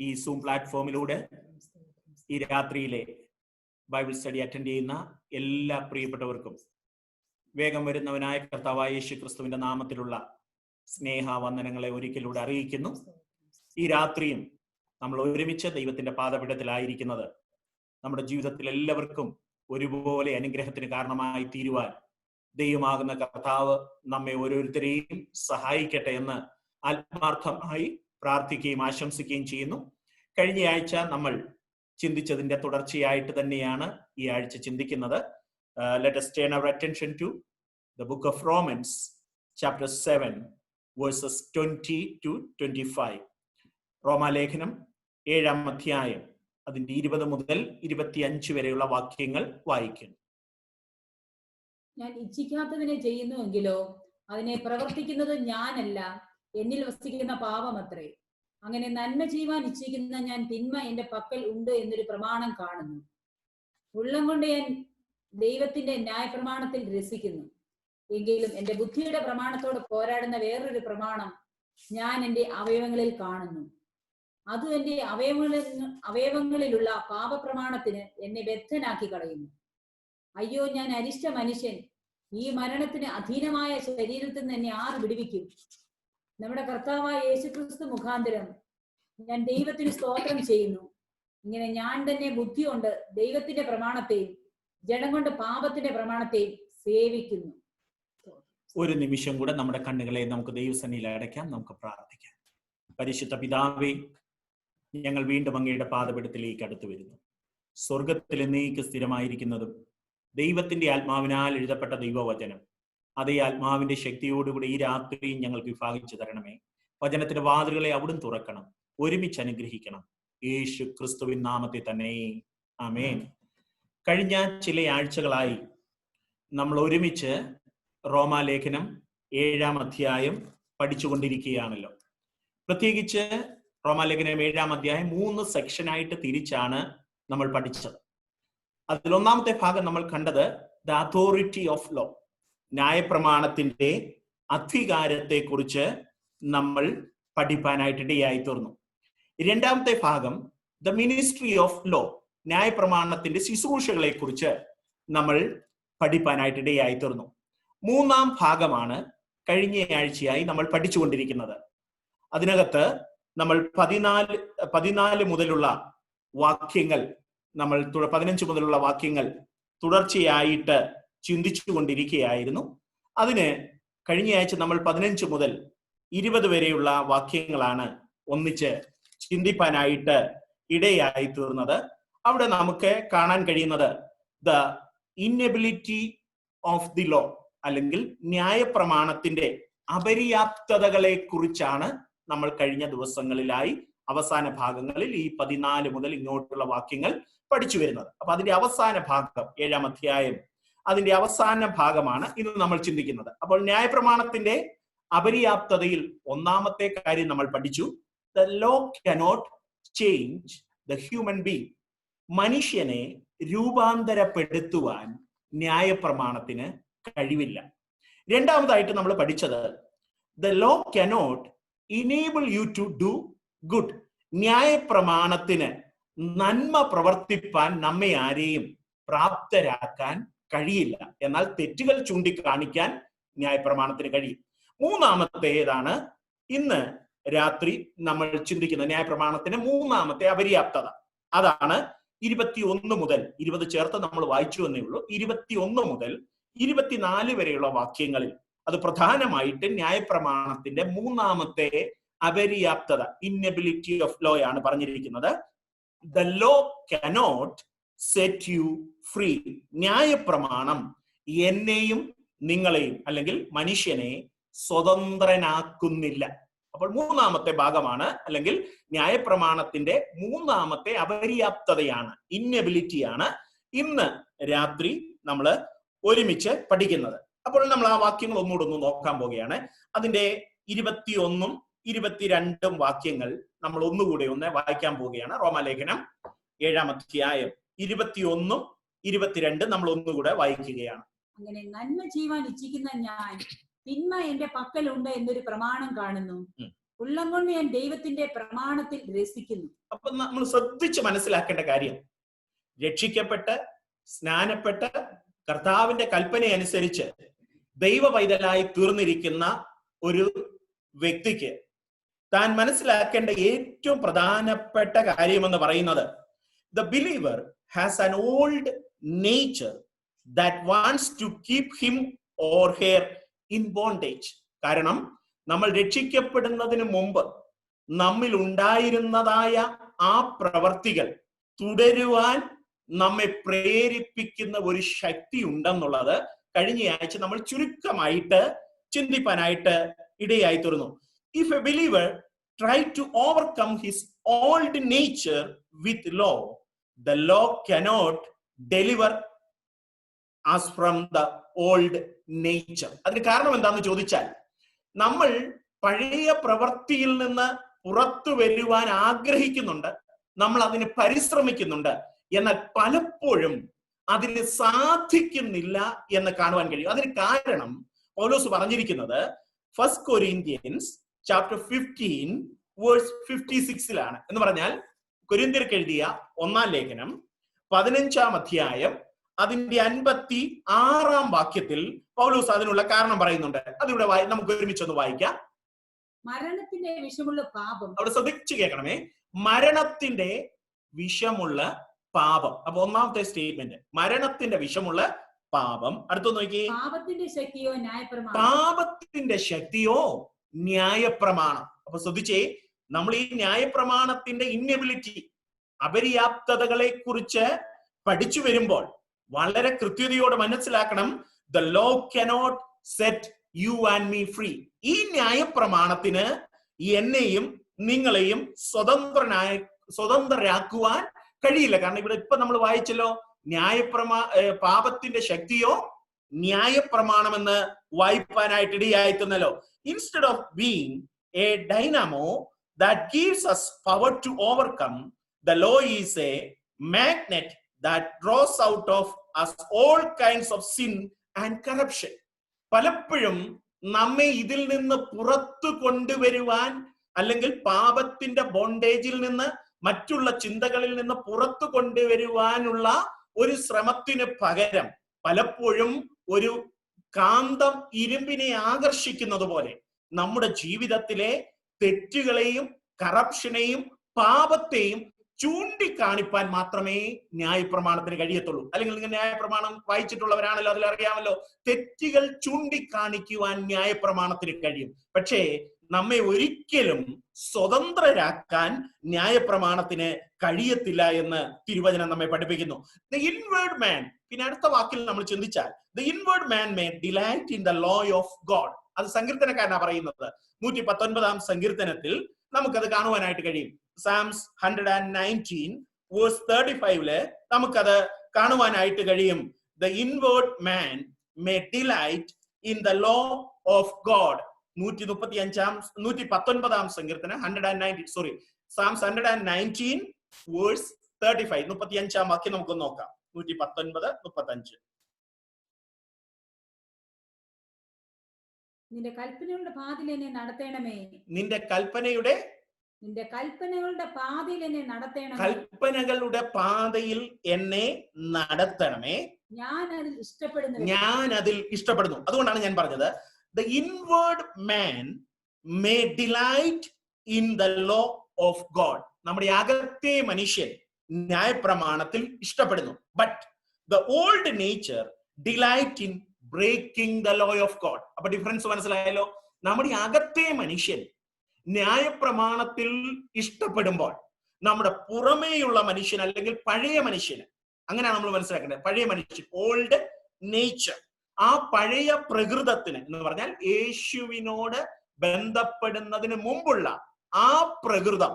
ഈ സൂം പ്ലാറ്റ്ഫോമിലൂടെ ഈ രാത്രിയിലെ ബൈബിൾ സ്റ്റഡി അറ്റൻഡ് ചെയ്യുന്ന എല്ലാ പ്രിയപ്പെട്ടവർക്കും വേഗം വരുന്നവനായ കർത്താവായ യേശു ക്രിസ്തുവിന്റെ നാമത്തിലുള്ള സ്നേഹവന്ദനങ്ങളെ ഒരിക്കലൂടെ അറിയിക്കുന്നു. ഈ രാത്രിയും നമ്മൾ ഒരുമിച്ച് ദൈവത്തിന്റെ പാദപീഠത്തിലായിരിക്കുന്നത് നമ്മുടെ ജീവിതത്തിൽ എല്ലാവർക്കും ഒരുപോലെ അനുഗ്രഹത്തിന് കാരണമായി തീരുവാൻ ദൈവമാകുന്ന കർത്താവ് നമ്മെ ഓരോരുത്തരെയും സഹായിക്കട്ടെ എന്ന് ആത്മാർത്ഥമായി പ്രാർത്ഥിക്കുകയും ആശംസിക്കുകയും ചെയ്യുന്നു. കഴിഞ്ഞ ആഴ്ച നമ്മൾ ചിന്തിച്ചതിന്റെ തുടർച്ചയായിട്ട് തന്നെയാണ് ഈ ആഴ്ച ചിന്തിക്കുന്നത്. Let us turn our attention to the book of Romans, chapter 7, verses 20 to 25. റോമാലേഖനം 7-ാം അധ്യായം അതിന്റെ 20 മുതൽ 25 വരെയുള്ള വാക്യങ്ങൾ വായിക്കുന്നു. ഞാൻ ഇച്ഛിക്കാത്തതിനെ ചെയ്യുന്നുവെങ്കിലോ അതിനെ പ്രവർത്തിക്കുന്നത് ഞാനല്ല, എന്നിൽ വസിക്കുന്ന പാപമത്രേ. അങ്ങനെ നന്മ ചെയ്യുവാൻ ഇച്ഛിക്കുന്ന ഞാൻ തിന്മ എന്റെ പക്കൽ ഉണ്ട് എന്നൊരു പ്രമാണം കാണുന്നു. ഉള്ളം കൊണ്ട് ഞാൻ ദൈവത്തിന്റെ ന്യായപ്രമാണത്തിൽ രസിക്കുന്നു. എങ്കിലും എന്റെ ബുദ്ധിയുടെ പ്രമാണത്തോട് പോരാടുന്ന വേറൊരു പ്രമാണം ഞാൻ എന്റെ അവയവങ്ങളിൽ കാണുന്നു. അത് എന്റെ അവയവങ്ങളിലുള്ള പാപപ്രമാണത്തിന് എന്നെ ബദ്ധനാക്കി കളയുന്നു. അയ്യോ, ഞാൻ അരിഷ്ട മനുഷ്യൻ! ഈ മരണത്തിന് അധീനമായ ശരീരത്തിൽ നിന്ന് എന്നെ ആർ വിടുവിക്കും? നമ്മുടെ കർത്താവായ യേശുക്രിസ്തു മുഖാന്തരം ഞാൻ ദൈവത്തിന് സ്തോത്രം ചെയ്യുന്നു. ഇങ്ങനെ ഞാൻ തന്നെ ബുദ്ധി കൊണ്ട് ദൈവത്തിന്റെ പ്രമാണത്തെയും ജഡം കൊണ്ട് പാപത്തിന്റെ പ്രമാണത്തെയും സേവിക്കുന്നു. ഒരു നിമിഷം കൂടെ നമ്മുടെ കണ്ണുകളെ നമുക്ക് ദൈവസന്നിധിയിൽ അടയ്ക്കാം. നമുക്ക് പ്രാർത്ഥിക്കാം. പരിശുദ്ധ പിതാവേ, ഞങ്ങൾ വീണ്ടും അങ്ങയുടെ പാദപീഠത്തിലേക്ക് അടുത്തു വരുന്നു. സ്വർഗത്തിൽ എന്നേക്ക് സ്ഥിരമായിരിക്കുന്നതും ദൈവത്തിന്റെ ആത്മാവിനാൽ എഴുതപ്പെട്ട ദൈവവചനം, അതേ ആത്മാവിന്റെ ശക്തിയോടുകൂടി ഈ രാത്രിയും ഞങ്ങൾക്ക് വിഭാഗിച്ചു തരണമേ. വചനത്തിന്റെ വാതിലുകളെ അവിടുന്ന് തുറക്കണം, ഒരുമിച്ച് അനുഗ്രഹിക്കണം. യേശു ക്രിസ്തുവിൻ നാമത്തിൽ തന്നെ, ആമേൻ. കഴിഞ്ഞ ചില ആഴ്ചകളായി നമ്മൾ ഒരുമിച്ച് റോമാലേഖനം 7-ാം അധ്യായം പഠിച്ചുകൊണ്ടിരിക്കുകയാണല്ലോ. പ്രത്യേകിച്ച് റോമാലേഖനം 7-ാം അധ്യായം 3 സെക്ഷനായിട്ട് തിരിച്ചാണ് നമ്മൾ പഠിച്ചത്. അതിൽ ഒന്നാമത്തെ ഭാഗം നമ്മൾ കണ്ടത് ദ അതോറിറ്റി ഓഫ് ലോ, ന്യായപ്രമാണത്തിന്റെ അധികാരത്തെ കുറിച്ച് നമ്മൾ പഠിപ്പാനായിട്ട് ഇടയായി തീർന്നു. രണ്ടാമത്തെ ഭാഗം ദ മിനിസ്ട്രി ഓഫ് ലോ, ന്യായപ്രമാണത്തിന്റെ ശുശ്രൂഷകളെ കുറിച്ച് നമ്മൾ പഠിപ്പാനായിട്ട് ഇടയായി തീർന്നു. മൂന്നാം ഭാഗമാണ് കഴിഞ്ഞ ആഴ്ചയായി നമ്മൾ പഠിച്ചുകൊണ്ടിരിക്കുന്നത്. അതിനകത്ത് നമ്മൾ 14 മുതലുള്ള വാക്യങ്ങൾ, നമ്മൾ 15 മുതലുള്ള വാക്യങ്ങൾ തുടർച്ചയായിട്ട് ചിന്തിച്ചു കൊണ്ടിരിക്കുകയായിരുന്നു. അതിന് കഴിഞ്ഞ ആഴ്ച നമ്മൾ 15 മുതൽ 20 വരെയുള്ള വാക്യങ്ങളാണ് ഒന്നിച്ച് ചിന്തിപ്പാനായിട്ട് ഇടയായി തീർന്നത്. അവിടെ നമുക്ക് കാണാൻ കഴിയുന്നത് the inability of the law, അല്ലെങ്കിൽ ന്യായപ്രമാണത്തിന്റെ അപര്യാപ്തതകളെ കുറിച്ചാണ് നമ്മൾ കഴിഞ്ഞ ദിവസങ്ങളിലായി അവസാന ഭാഗങ്ങളിൽ ഈ 14 മുതൽ ഇങ്ങോട്ടുള്ള വാക്യങ്ങൾ പഠിച്ചു വരുന്നത്. അപ്പൊ അതിന്റെ അവസാന ഭാഗം 7-ാം അധ്യായം, അതിന്റെ അവസാന ഭാഗമാണ് ഇന്ന് നമ്മൾ ചിന്തിക്കുന്നത്. അപ്പോൾ ന്യായപ്രമാണത്തിന്റെ അപര്യാപ്തതയിൽ ഒന്നാമത്തെ കാര്യം നമ്മൾ പഠിച്ചു. The law cannot change the human being. മനുഷ്യനെ രൂപാന്തരപ്പെടുത്തുവാൻ ന്യായപ്രമാണത്തിന് കഴിവില്ല. രണ്ടാമതായിട്ട് നമ്മൾ പഠിച്ചത് the law cannot enable you to do good. ന്യായപ്രമാണത്തിന് നന്മ പ്രവർത്തിപ്പാൻ നമ്മെ ആരെയും പ്രാപ്തരാക്കാൻ കഴിയില്ല. എന്നാൽ തെറ്റുകൾ ചൂണ്ടിക്കാണിക്കാൻ ന്യായപ്രമാണത്തിന് കഴിയും. മൂന്നാമത്തേതാണ് ഇന്ന് രാത്രി നമ്മൾ ചിന്തിക്കുന്ന ന്യായപ്രമാണത്തിന് മൂന്നാമത്തെ അപര്യാപ്തത. അതാണ് 21 മുതൽ 20 ചേർത്ത് നമ്മൾ വായിച്ചു എന്നേ ഉള്ളൂ. 21 മുതൽ 24 വരെയുള്ള വാക്യങ്ങളിൽ അത് പ്രധാനമായിട്ട് ന്യായപ്രമാണത്തിന്റെ മൂന്നാമത്തെ അപര്യാപ്തത, ഇന്നബിലിറ്റി ഓഫ് ലോ ആണ് പറഞ്ഞിരിക്കുന്നത്. The law cannot set you free. ന്യായപ്രമാണം എന്നെയും നിങ്ങളെയും, അല്ലെങ്കിൽ മനുഷ്യനെ സ്വതന്ത്രനാക്കുന്നില്ല. അപ്പോൾ മൂന്നാമത്തെ ഭാഗമാണ്, അല്ലെങ്കിൽ ന്യായപ്രമാണത്തിന്റെ മൂന്നാമത്തെ അപര്യാപ്തതയാണ്, ഇന്നബിലിറ്റിയാണ് ഇന്ന് രാത്രി നമ്മൾ ഒരുമിച്ച് പഠിക്കുന്നത്. അപ്പോൾ നമ്മൾ ആ വാക്യങ്ങൾ ഒന്നുകൂടെ നോക്കാൻ പോവുകയാണ്. അതിന്റെ 21-ഉം 22-ഉം വാക്യങ്ങൾ നമ്മൾ ഒന്നുകൂടെ വായിക്കാൻ പോവുകയാണ്. റോമാലേഖനം 7-ാം അധ്യായം 21-ഉം 22 നമ്മൾ ഒന്നുകൂടെ വായിക്കുകയാണ്. അങ്ങനെ നന്മ ചെയ്യുവാൻ ഇച്ഛിക്കുന്ന ഞാൻ തിന്മ എന്റെ പക്കലുണ്ട് എന്നൊരു പ്രമാണം കാണുന്നു. ഉള്ളം കൊണ്ട് ഞാൻ ദൈവത്തിന്റെ പ്രമാണത്തിൽ രസിക്കുന്നു. അപ്പൊ നമ്മൾ ശ്രദ്ധിച്ച് മനസ്സിലാക്കേണ്ട കാര്യം, രക്ഷിക്കപ്പെട്ട് സ്നാനപ്പെട്ട് കർത്താവിന്റെ കൽപ്പന അനുസരിച്ച് ദൈവ പൈതലായി തീർന്നിരിക്കുന്ന ഒരു വ്യക്തിക്ക് താൻ മനസ്സിലാക്കേണ്ട ഏറ്റവും പ്രധാനപ്പെട്ട കാര്യമെന്ന് പറയുന്നത്, the believer has an old nature that wants to keep him or her in bondage. കാരണം നമ്മൾ രക്ഷിക്കപ്പെടുന്നതിന് മുമ്പ് നമ്മിൽ ഉണ്ടായിരുന്നതായ ആ പ്രവർത്തികൾ തുടരുവാൻ നമ്മെ പ്രേരിപ്പിക്കുന്ന ഒരു ശക്തി ഉണ്ടെന്നുള്ളത് കഴിഞ്ഞ ആഴ്ച നമ്മൾ ചുരുക്കമായിട്ട് ചിന്തിപ്പാനായിട്ട് ഇടയായി തീർന്നു. If a believer try to overcome his old nature with law, the law cannot deliver us from the old nature. അതിന് കാരണം എന്താണെന്ന് ചോദിച്ചാൽ, നമ്മൾ പഴയ പ്രവൃത്തിയിൽ നിന്ന് പുറത്തു വരുവാൻ ആഗ്രഹിക്കുന്നുണ്ട്, നമ്മൾ അതിന് പരിശ്രമിക്കുന്നുണ്ട്, എന്നാൽ പലപ്പോഴും അതിന് സാധിക്കുന്നില്ല എന്ന് കാണുവാൻ കഴിയും. അതിന് കാരണം പൗലോസ് പറഞ്ഞിരിക്കുന്നത് 1 Corinthians chapter 15 verse 56 എന്ന് പറഞ്ഞാൽ, കൊരിന്ത്യർക്ക് എഴുതിയ 1-ാം ലേഖനം 15-ാം അധ്യായം അതിന്റെ 56-ാം വാക്യത്തിൽ പൗലോസ് അതിനുള്ള കാരണം പറയുന്നുണ്ട്. അതിവിടെ നമുക്ക് ഒരുമിച്ചൊന്ന് വായിക്കാം. മരണത്തിന്റെ വിഷമുള്ള പാപം. അവിടെ ശ്രദ്ധിച്ചു കേൾക്കണമേ, മരണത്തിന്റെ വിഷമുള്ള പാപം. അപ്പൊ ഒന്നാമത്തെ സ്റ്റേറ്റ്മെന്റ്, മരണത്തിന്റെ വിഷമുള്ള പാപം. അടുത്തൊന്ന് നോക്കി, പാപത്തിന്റെ ശക്തിയോ ന്യായപ്രമാണം. പാപത്തിന്റെ ശക്തിയോ ന്യായപ്രമാണം. അപ്പൊ ശ്രദ്ധിച്ചേ, നമ്മൾ ഈ ന്യായപ്രമാണത്തിന്റെ ഇന്നബിലിറ്റി, അപര്യാപ്തതകളെ കുറിച്ച് പഠിച്ചു വരുമ്പോൾ വളരെ കൃത്യതയോടെ മനസ്സിലാക്കണം, the law cannot set you and me free. ഈ ന്യായപ്രമാണത്തിന് എന്നെയും നിങ്ങളെയും സ്വതന്ത്രരാക്കുവാൻ കഴിയില്ല. കാരണം ഇവിടെ ഇപ്പൊ നമ്മൾ വായിച്ചല്ലോ, പാപത്തിന്റെ ശക്തിയോ ന്യായപ്രമാണമെന്ന് വായിപ്പാനായിട്ട് ഇടയായിത്തന്നല്ലോ. Instead of being a dynamo that gives us power to overcome, the law is a magnet that draws out of us all kinds of sin and corruption. പലപ്പോഴും നമ്മെ ഇതിൽ നിന്ന് പുറത്തു കൊണ്ടുവരുവാൻ, അല്ലെങ്കിൽ പാപത്തിന്റെ ബോണ്ടേജിൽ നിന്ന്, മറ്റുള്ള ചിന്തകളിൽ നിന്ന് പുറത്തു കൊണ്ടുവരുവാനുള്ള ഒരു ശ്രമത്തിന് പകരം പലപ്പോഴും ഒരു കാന്തം ഇരുമ്പിനെ ആകർഷിക്കുന്നത് പോലെ നമ്മുടെ ജീവിതത്തിലെ തെറ്റുകളെയും കറപ്ഷനെയും പാപത്തെയും ചൂണ്ടിക്കാണിപ്പാൻ മാത്രമേ ന്യായപ്രമാണത്തിന് കഴിയത്തുള്ളൂ. അല്ലെങ്കിൽ നിങ്ങൾ ന്യായപ്രമാണം വായിച്ചിട്ടുള്ളവരാണല്ലോ, അതിലറിയാമല്ലോ, തെറ്റുകൾ ചൂണ്ടിക്കാണിക്കുവാൻ ന്യായപ്രമാണത്തിന് കഴിയും. പക്ഷേ നമ്മെ ഒരിക്കലും സ്വതന്ത്രരാക്കാൻ ന്യായപ്രമാണത്തിന് കഴിയത്തില്ല എന്ന് തിരുവചനം നമ്മെ പഠിപ്പിക്കുന്നു. ദ ഇൻവേർഡ് മാൻ, പിന്നെ അടുത്ത വാക്കിൽ നമ്മൾ ചിന്തിച്ചാൽ, the inward man may delight in the law of God. അത് സങ്കീർത്തനക്കാരനാ പറയുന്നത്. 119-ാം സങ്കീർത്തനത്തിൽ നമുക്കത് കാണുവാനായിട്ട് കഴിയും. സാംസ് 119 verse 35 നമുക്കത് കാണുവാനായിട്ട് കഴിയും. The inward man may delight in the law of God. 119-ാം സങ്കീർത്തനം സാംസ് 119 verse 35, 35-ാം വാക്യം നമുക്കൊന്ന് നോക്കാം. 119:35. നിന്റെ കൽപ്പനകളുടെ പാതയിൽ എന്നെ നടത്തണമേ. നിന്റെ കൽപ്പനകളുടെ പാതയിൽ എന്നെ നടത്തണമേ. കൽപ്പനകളുടെ പാതയിൽ എന്നെ നടത്തണമേ. ഞാൻ അതിൽ ഇഷ്ടപ്പെടുന്നു. അതുകൊണ്ടാണ് ഞാൻ പറഞ്ഞത്, the inward man may delight in the law of God. നമ്മുടെ അകത്തെ മനുഷ്യൻ ന്യായപ്രമാണത്തിൽ ഇഷ്ടപ്പെടുന്നു. but the old nature delight in breaking the law of God. അപ്പൊ ഡിഫറൻസ് മനസ്സിലായല്ലോ. നമ്മുടെ അകത്തെ മനുഷ്യൻ ന്യായപ്രമാണത്തിൽ ഇഷ്ടപ്പെടുമ്പോൾ, നമ്മുടെ പുറമേയുള്ള മനുഷ്യൻ അല്ലെങ്കിൽ പഴയ മനുഷ്യന്, അങ്ങനെയാണ് നമ്മൾ മനസ്സിലാക്കേണ്ടത്, പഴയ മനുഷ്യൻ, ഓൾഡ് നേച്ചർ, ആ പഴയ പ്രകൃതത്തിന് എന്ന് പറഞ്ഞാൽ യേശുവിനോട് ബന്ധപ്പെടുന്നതിന് മുമ്പുള്ള ആ പ്രകൃതം,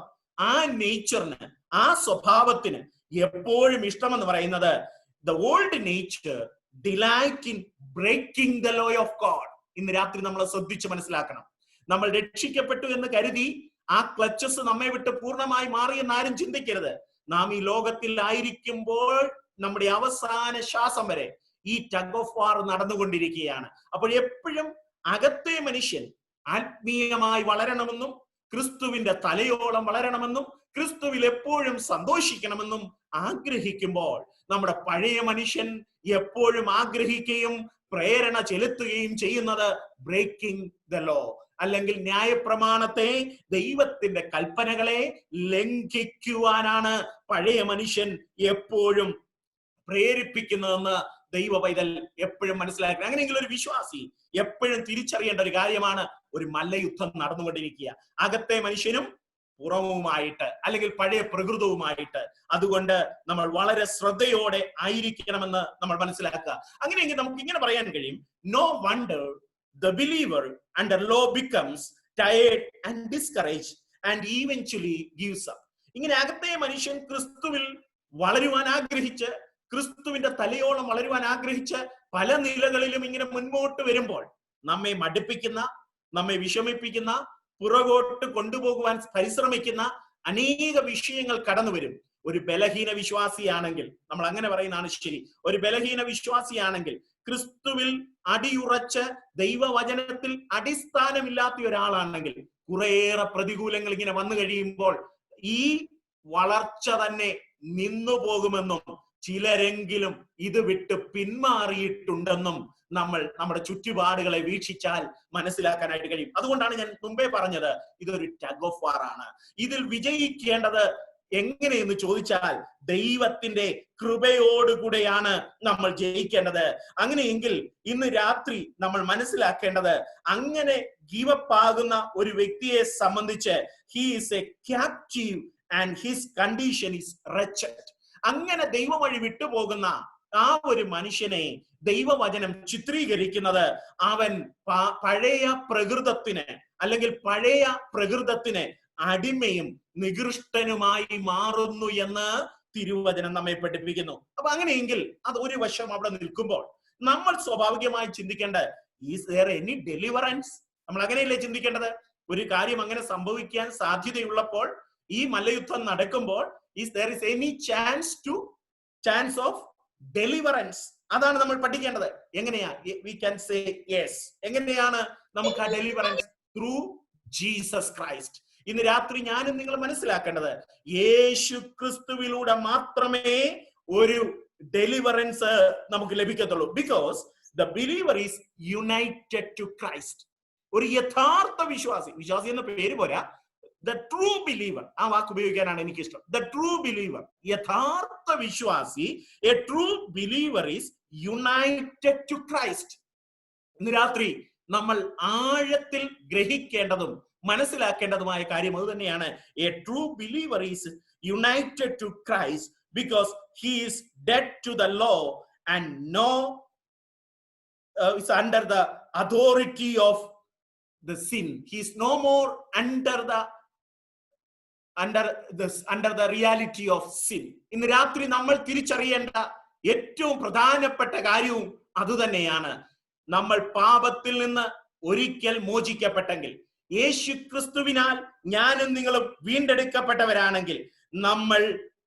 ആ നേച്ചറിന്, ആ സ്വഭാവത്തിന് എപ്പോഴും ഇഷ്ടമെന്ന് പറയുന്നത്, the old nature delight in breaking the law of God. ഇന്ന് രാത്രി നമ്മൾ ശ്രദ്ധിച്ച് മനസ്സിലാക്കണം. നമ്മൾ രക്ഷിക്കപ്പെട്ടു എന്ന് കരുതി ആ ക്ലച്ചസ് നമ്മെ വിട്ട് പൂർണ്ണമായി മാറിയെന്ന് ആരും ചിന്തിക്കരുത്. നാം ഈ ലോകത്തിൽ ആയിരിക്കുമ്പോൾ നമ്മുടെ അവസാന ശ്വാസം വരെ ഈ ടഗ് ഓഫ് വാർ നടന്നുകൊണ്ടിരിക്കുകയാണ്. അപ്പോൾ എപ്പോഴും അകത്തെ മനുഷ്യൻ ആത്മീയമായി വളരണമെന്നും ക്രിസ്തുവിന്റെ തലയോളം വളരണമെന്നും ക്രിസ്തുവിൽ എപ്പോഴും സന്തോഷിക്കണമെന്നും ആഗ്രഹിക്കുമ്പോൾ നമ്മുടെ പഴയ മനുഷ്യൻ എപ്പോഴും ആഗ്രഹിക്കുകയും പ്രേരണ ചെലുത്തുകയും ചെയ്യുന്നത് ബ്രേക്കിംഗ് ദ ലോ, അല്ലെങ്കിൽ ന്യായപ്രമാണത്തെ, ദൈവത്തിന്റെ കൽപ്പനകളെ ലംഘിക്കുവാനാണ് പഴയ മനുഷ്യൻ എപ്പോഴും പ്രേരിപ്പിക്കുന്നതെന്ന് ദൈവ പൈതൽ എപ്പോഴും മനസ്സിലാക്കുക. അങ്ങനെയെങ്കിൽ ഒരു വിശ്വാസി എപ്പോഴും തിരിച്ചറിയേണ്ട ഒരു കാര്യമാണ്, ഒരു മല്ലയുദ്ധം നടന്നുകൊണ്ടിരിക്കുക, അകത്തെ മനുഷ്യനും പുറവുമായിട്ട്, അല്ലെങ്കിൽ പഴയ പ്രകൃതവുമായിട്ട്. അതുകൊണ്ട് നമ്മൾ വളരെ ശ്രദ്ധയോടെ ആയിരിക്കണമെന്ന് നമ്മൾ മനസ്സിലാക്കുക. അങ്ങനെയെങ്കിൽ നമുക്ക് ഇങ്ങനെ പറയാൻ കഴിയും, no wonder the believer under law becomes tired and discouraged and eventually gives up. ഇങ്ങനെ അകത്തെ മനുഷ്യൻ ക്രിസ്തുവിൽ വളരുവാൻ ആഗ്രഹിച്ച്, ക്രിസ്തുവിന്റെ തലയോളം വളരുവാൻ ആഗ്രഹിച്ച് പല നിലകളിലും ഇങ്ങനെ മുൻപോട്ട് വരുമ്പോൾ നമ്മെ മടുപ്പിക്കുന്ന, നമ്മെ വിഷമിപ്പിക്കുന്ന, പുറകോട്ട് കൊണ്ടുപോകുവാൻ പരിശ്രമിക്കുന്ന അനേക വിഷയങ്ങൾ കടന്നു വരും. ഒരു ബലഹീന വിശ്വാസിയാണെങ്കിൽ, നമ്മൾ അങ്ങനെ പറയുന്നതാണ് ശരി, ഒരു ബലഹീന വിശ്വാസിയാണെങ്കിൽ, ക്രിസ്തുവിൽ അടിയുറച്ച് ദൈവവചനത്തിൽ അടിസ്ഥാനമില്ലാത്ത ഒരാളാണെങ്കിൽ, കുറേയേറെ പ്രതികൂലങ്ങൾ ഇങ്ങനെ വന്നു കഴിയുമ്പോൾ ഈ വളർച്ച തന്നെ നിന്നു പോകുമെന്നും ചിലരെങ്കിലും ഇത് വിട്ട് പിന്മാറിയിട്ടുണ്ടെന്നും നമ്മൾ നമ്മുടെ ചുറ്റുപാടുകളെ വീക്ഷിച്ചാൽ മനസ്സിലാക്കാനായിട്ട് കഴിയും. അതുകൊണ്ടാണ് ഞാൻ മുമ്പേ പറഞ്ഞത്, ഇതൊരു ടഗ് ഓഫ് വാർ ആണ്. ഇതിൽ വിജയിക്കേണ്ടത് എങ്ങനെയെന്ന് ചോദിച്ചാൽ ദൈവത്തിന്റെ കൃപയോടുകൂടെയാണ് നമ്മൾ ജയിക്കേണ്ടത്. അങ്ങനെയെങ്കിൽ ഇന്ന് രാത്രി നമ്മൾ മനസ്സിലാക്കേണ്ടത്, അങ്ങനെ ഗീവപ്പ് ആകുന്ന ഒരു വ്യക്തിയെ സംബന്ധിച്ച് he is A captive and his condition is wretched. അങ്ങനെ ദൈവവഴി വിട്ടുപോകുന്ന ആ ഒരു മനുഷ്യനെ ദൈവവചനം ചിത്രീകരിക്കുന്നത് അവൻ പഴയ പ്രകൃതത്തിന്, അല്ലെങ്കിൽ പഴയ പ്രകൃതത്തിന് അടിമയും നികൃഷ്ടനുമായി മാറുന്നു എന്ന് തിരുവചനം നമ്മെ പഠിപ്പിക്കുന്നു. അപ്പൊ അങ്ങനെയെങ്കിൽ അത് ഒരു വശം അവിടെ നിൽക്കുമ്പോൾ നമ്മൾ സ്വാഭാവികമായി ചിന്തിക്കേണ്ടത്, ഈസ് there any deliverance? നമ്മൾ അങ്ങനെയല്ലേ ചിന്തിക്കേണ്ടത്? ഒരു കാര്യം അങ്ങനെ സംഭവിക്കാൻ സാധ്യതയുള്ളപ്പോൾ, ഈ മല്ലയുദ്ധം നടക്കുമ്പോൾ, is there is any chance of deliverance? അതാണ് നമ്മൾ പഠിക്കേണ്ടത്. എങ്ങനെയാ we can say yes? എങ്ങനെയാണ് നമുക്ക് ആ ഡെലിവറൻസ്? Through Jesus Christ. ഇന്ന് രാത്രി ഞാനും നിങ്ങൾ മനസ്സിലാക്കേണ്ടത്, യേശു ക്രിസ്തുവിലൂടെ മാത്രമേ ഒരു ഡെലിവറൻസ് നമുക്ക് ലഭിക്കത്തുള്ളൂ. Because the believer is united to Christ. ഒരു യഥാർത്ഥ വിശ്വാസി, വിശ്വാസി എന്ന പേര് പോരാ, ദ ട്രൂ ബിലീവർ, ആ വാക്ക് ഉപയോഗിക്കാനാണ് എനിക്കിഷ്ടം. ദ ട്രൂ ബിലീവർ, യഥാർത്ഥ വിശ്വാസി, a true believer is united to Christ. ഇന്ന് രാത്രി നമ്മൾ ആഴത്തിൽ ഗ്രഹിക്കേണ്ടതും മനസ്സിലാക്കേണ്ടതുമായ കാര്യം അത് തന്നെയാണ്. A true believer is united to Christ because he is dead to the law and no is under the authority of the sin. He is no more under the reality of sin. ഇന്ന് രാത്രി നമ്മൾ തിരിച്ചറിയേണ്ട ഏറ്റവും പ്രധാനപ്പെട്ട കാര്യവും അതുതന്നെയാണ്. നമ്മൾ പാപത്തിൽ നിന്ന് ഒരിക്കൽ മോചിക്കപ്പെട്ടെങ്കിൽ, യേശു ക്രിസ്തുവിനാൽ ഞാനും നിങ്ങളും വീണ്ടെടുക്കപ്പെട്ടവരാണെങ്കിൽ, നമ്മൾ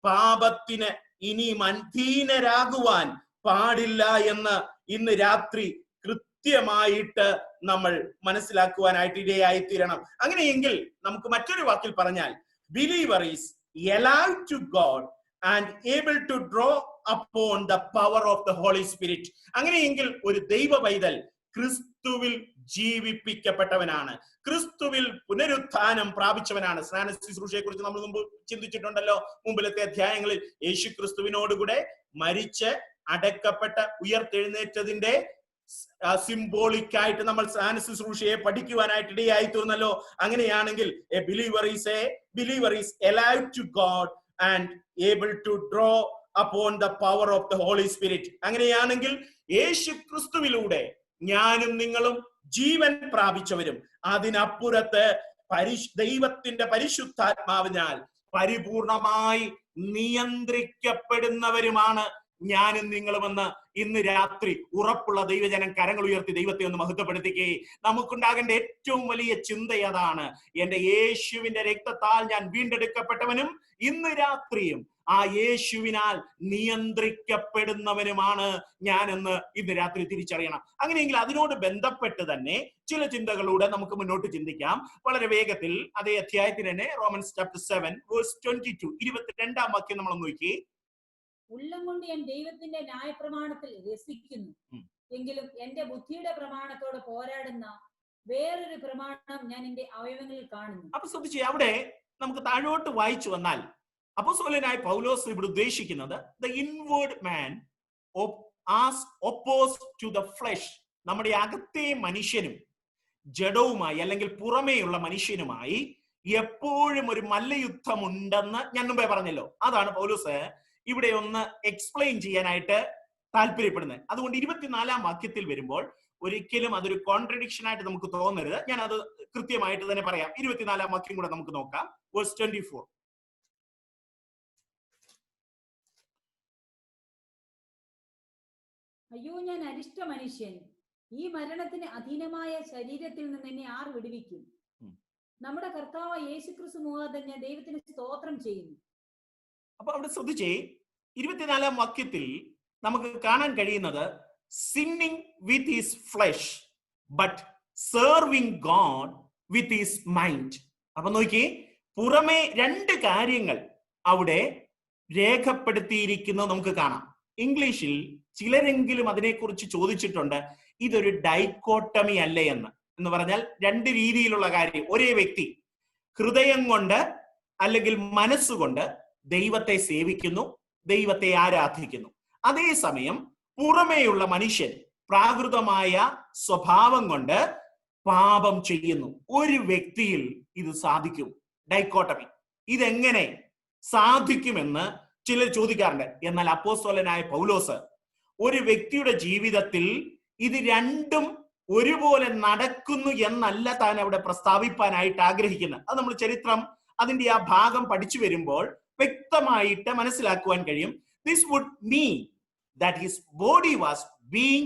പാപത്തിന് ഇനി അധീനരാകുവാൻ പാടില്ല എന്ന് ഇന്ന് രാത്രി കൃത്യമായിട്ട് നമ്മൾ മനസ്സിലാക്കുവാനായിട്ട് ഇടയായി തീരണം. അങ്ങനെയെങ്കിൽ നമുക്ക് മറ്റൊരു വാക്കിൽ പറഞ്ഞാൽ, believer is alive to God and able to draw upon the power of the Holy Spirit. അങ്ങനെയെങ്കിൽ ഒരു ദൈവ പൈതൽ ക്രിസ്തുവിൽ ജീവിപ്പിക്കപ്പെട്ടവനാണ്, ക്രിസ്തുവിൽ പുനരുത്ഥാനം പ്രാപിച്ചവനാണ്. സ്നാന ശുശ്രൂഷയെ കുറിച്ച് നമ്മൾ മുമ്പ് ചിന്തിച്ചിട്ടുണ്ടല്ലോ. മുമ്പിലത്തെ അധ്യായങ്ങളിൽ യേശു ക്രിസ്തുവിനോടുകൂടെ മരിച്ച് അടക്കപ്പെട്ട ഉയർത്തെഴുന്നേറ്റതിന്റെ സിംബോളിക് ആയിട്ട് നമ്മൾ സ്നാന ശുശ്രൂഷയെ പഠിക്കുവാനായിട്ട് ഇടയായി തീർന്നല്ലോ. അങ്ങനെയാണെങ്കിൽ A believer is alive to God and able to draw upon the power of the Holy Spirit. അങ്ങനെയാണെങ്കിൽ യേശു ക്രിസ്തുവിലൂടെ ഞാനും നിങ്ങളും ജീവൻ പ്രാപിച്ചവരും, അതിനപ്പുറത്ത് ദൈവത്തിന്റെ പരിശുദ്ധാത്മാവിനാൽ പരിപൂർണമായി നിയന്ത്രിക്കപ്പെടുന്നവരുമാണ് ഞാനും നിങ്ങളുമെന്ന് ഇന്ന് രാത്രി ഉറപ്പുള്ള ദൈവജനം കരങ്ങൾ ഉയർത്തി ദൈവത്തെ ഒന്ന് മഹത്വപ്പെടുത്തിക്കേ. നമുക്കുണ്ടാകേണ്ട ഏറ്റവും വലിയ ചിന്ത അതാണ്. എന്റെ യേശുവിന്റെ രക്തത്താൽ ഞാൻ വീണ്ടെടുക്കപ്പെട്ടവനും ഇന്ന് രാത്രിയും ആ യേശുവിനാൽ നിയന്ത്രിക്കപ്പെടുന്നവനുമാണ് ഞാനെന്ന് ഇന്ന് രാത്രി തിരിച്ചറിയണം. അങ്ങനെയെങ്കിൽ അതിനോട് ബന്ധപ്പെട്ട് തന്നെ ചില ചിന്തകളൂടെ നമുക്ക് മുന്നോട്ട് ചിന്തിക്കാം. വളരെ വേഗത്തിൽ അതേ അധ്യായത്തിൽ തന്നെ റോമൻസ് ചാപ്റ്റർ 7 വേഴ്സ് 22 22-ാം വാക്യം നമ്മൾ നോക്കി. ഉള്ളം കൊണ്ട് ഞാൻ ദൈവത്തിന്റെ ന്യായപ്രമാണത്തിൽ രസിക്കുന്നു, എങ്കിലും എന്റെ ബുദ്ധിയുടെ പ്രമാണത്തോട് പോരാടുന്ന വേറൊരു പ്രമാണം ഞാൻ എന്റെ അവയവങ്ങളിൽ കാണുന്നു. അപ്പൊ ശ്രദ്ധിച്ചേ, അവിടെ നമുക്ക് താഴോട്ട് വായിച്ചു വന്നാൽ അപ്പോസ്തലനായ പൗലോസ് ഇവിടെ ഉദ്ദേശിക്കുന്നത് the inward man as opposed to the flesh, നമ്മുടെ അകത്തെ മനുഷ്യനും ജഡവുമായി അല്ലെങ്കിൽ പുറമേയുള്ള മനുഷ്യനുമായി എപ്പോഴും ഒരു മല്ലയുദ്ധം ഉണ്ടെന്ന് ഞാൻ മുമ്പേ പറഞ്ഞല്ലോ. അതാണ് പൗലോസ് ഇവിടെ ഒന്ന് എക്സ്പ്ലെയിൻ ചെയ്യാനായിട്ട് താല്പര്യപ്പെടുന്നത്. അതുകൊണ്ട് 24-ാം വാക്യത്തിൽ വരുമ്പോൾ ഒരിക്കലും അതൊരു കോൺട്രഡിക്ഷൻ ആയിട്ട് നമുക്ക് തോന്നരുത്. ഞാൻ അത് കൃത്യമായിട്ട് തന്നെ പറയാം. 24-ാം വാക്യം കൂടെ നമുക്ക് നോക്കാം. വേഴ്സ് 24. അയ്യോ, ഞാൻ അരിഷ്ട മനുഷ്യൻ, ഈ മരണത്തിന് അധീനമായ ശരീരത്തിൽ നിന്ന് എന്നെ ആർ വിടുവിക്കും? നമ്മുടെ കർത്താവ് യേശുക്രിസ്തു മുഖാന്തരം ഞാൻ ദൈവത്തിന് സ്തോത്രം ചെയ്യുന്നു. അപ്പൊ അവിടെ ശ്രദ്ധിച്ചേ, 24-ാം വാക്യത്തിൽ നമുക്ക് കാണാൻ കഴിയുന്നത് sinning with his flush but serving God with his mind. അപ്പൊ നോക്കി, പുറമെ രണ്ട് കാര്യങ്ങൾ അവിടെ രേഖപ്പെടുത്തിയിരിക്കുന്നത് നമുക്ക് കാണാം. ഇംഗ്ലീഷിൽ ചിലരെങ്കിലും അതിനെക്കുറിച്ച് ചോദിച്ചിട്ടുണ്ട്, ഇതൊരു ഡൈക്കോട്ടമി അല്ലേ എന്ന് പറഞ്ഞാൽ രണ്ട് രീതിയിലുള്ള കാര്യം. ഒരേ വ്യക്തി ഹൃദയം കൊണ്ട് അല്ലെങ്കിൽ മനസ്സുകൊണ്ട് ദൈവത്തെ സേവിക്കുന്നു, ദൈവത്തെ ആരാധിക്കുന്നു. അതേസമയം പുറമേയുള്ള മനുഷ്യൻ പ്രാകൃതമായ സ്വഭാവം കൊണ്ട് പാപം ചെയ്യുന്നു. ഒരു വ്യക്തിയിൽ ഇത് സാധിക്കും. ഡൈക്കോട്ടമി ഇതെങ്ങനെ സാധിക്കുമെന്ന് ചിലർ ചോദിക്കാറുണ്ട്. എന്നാൽ അപ്പോസ്തലനായ പൗലോസ് ഒരു വ്യക്തിയുടെ ജീവിതത്തിൽ ഇത് രണ്ടും ഒരുപോലെ നടക്കുന്നു എന്നല്ല താൻ അവിടെ പ്രസ്താവിപ്പാനായിട്ട് ആഗ്രഹിക്കുന്നത്. അത് നമ്മൾ ചരിത്രം അതിന്റെ ആ ഭാഗം പഠിച്ചു വരുമ്പോൾ വ്യക്തമായിട്ട് മനസ്സിലാക്കുവാൻ കഴിയും. This would mean that his body was being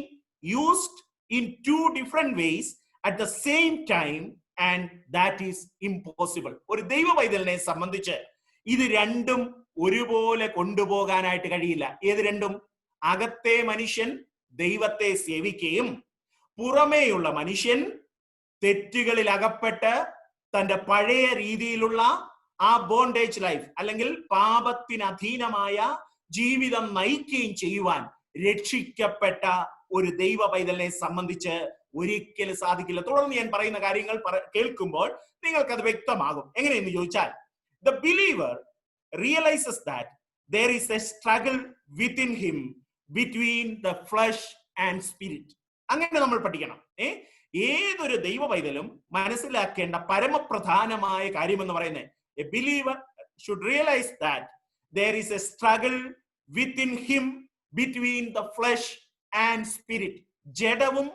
used in two different ways at the same time, and that is impossible. ഒരു ദൈവ പൈതലിനെ സംബന്ധിച്ച് ഇത് രണ്ടും ഒരുപോലെ കൊണ്ടുപോകാനായിട്ട് കഴിയില്ല. ഏത് രണ്ടും? അകത്തെ മനുഷ്യൻ ദൈവത്തെ സേവിക്കുകയും പുറമേയുള്ള മനുഷ്യൻ തെറ്റുകളിൽ അകപ്പെട്ട് തന്റെ പഴയ രീതിയിലുള്ള ആ ബോണ്ടേജ് ലൈഫ് അല്ലെങ്കിൽ പാപത്തിന് അധീനമായ ജീവിതം നയിക്കുകയും ചെയ്യുവാൻ രക്ഷിക്കപ്പെട്ട ഒരു ദൈവ പൈതലിനെ സംബന്ധിച്ച് ഒരിക്കലും സാധിക്കില്ല. തുടർന്ന് ഞാൻ പറയുന്ന കാര്യങ്ങൾ കേൾക്കുമ്പോൾ നിങ്ങൾക്കത് വ്യക്തമാകും. എങ്ങനെയെന്ന് ചോദിച്ചാൽ, the believer realizes that there is a struggle within him between the flesh and spirit. അങ്ങനെ നമ്മൾ പഠിക്കണം. ഏതൊരു ദൈവ പൈതലും മനസ്സിലാക്കേണ്ട പരമപ്രധാനമായ കാര്യം എന്ന് പറയുന്നത്, a believer should realize that there is a struggle within him between the flesh and spirit. ജഡവും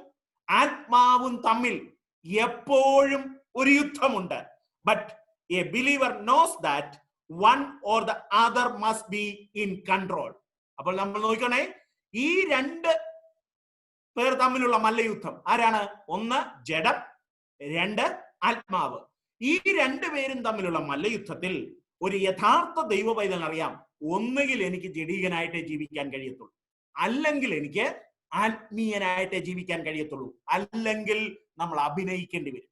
ആത്മാവും തമ്മിൽ എപ്പോഴും ഒരു യുദ്ധമുണ്ട്. But a believer knows that one or the other must be in control. അപ്പോൾ നമ്മൾ നോക്കണേ, ഈ രണ്ട് പേർ തമ്മിലുള്ള മല്ലയുദ്ധം ആരാണ്? ഒന്ന് ജഡം, രണ്ട് ആത്മാവ്. ഈ രണ്ടുപേരും തമ്മിലുള്ള മല്ലയുദ്ധത്തിൽ ഒരു യഥാർത്ഥ ദൈവ പൈതൽ അറിയാം, ഒന്നുകിൽ എനിക്ക് ജഡീകനായിട്ടേ ജീവിക്കാൻ കഴിയത്തുള്ളൂ, അല്ലെങ്കിൽ എനിക്ക് ആത്മീയനായിട്ടേ ജീവിക്കാൻ കഴിയത്തുള്ളൂ, അല്ലെങ്കിൽ നമ്മൾ അഭിനയിക്കേണ്ടി വരും.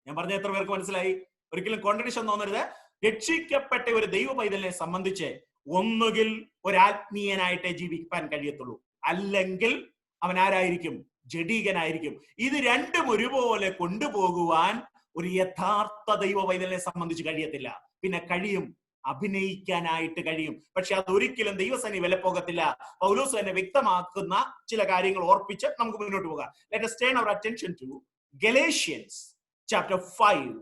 ഞാൻ പറഞ്ഞ എത്ര പേർക്ക് മനസ്സിലായി? ഒരിക്കലും കോൺട്രഡിക്ഷൻ തോന്നരുത്. രക്ഷിക്കപ്പെട്ട ഒരു ദൈവ പൈതലിനെ സംബന്ധിച്ച് ഒന്നുകിൽ ഒരു ആത്മീയനായിട്ടേ ജീവിക്കാൻ കഴിയത്തുള്ളൂ, അല്ലെങ്കിൽ അവൻ ആരായിരിക്കും? ജഡീകനായിരിക്കും. ഇത് രണ്ടും ഒരുപോലെ കൊണ്ടുപോകുവാൻ ഒരു യഥാർത്ഥ ദൈവ പൈതലിനെ സംബന്ധിച്ച് കഴിയത്തില്ല. പിന്നെ കഴിയും, അഭിനയിക്കാനായിട്ട് കഴിയും, പക്ഷെ അതൊരിക്കലും ദൈവസേന വിലപ്പോകത്തില്ല. പൗലോസ് തന്നെ വ്യക്തമാക്കുന്ന ചില കാര്യങ്ങൾ ഓർപ്പിച്ച് നമുക്ക് മുന്നോട്ട് പോകാം. Let us turn our attention to Galatians chapter 5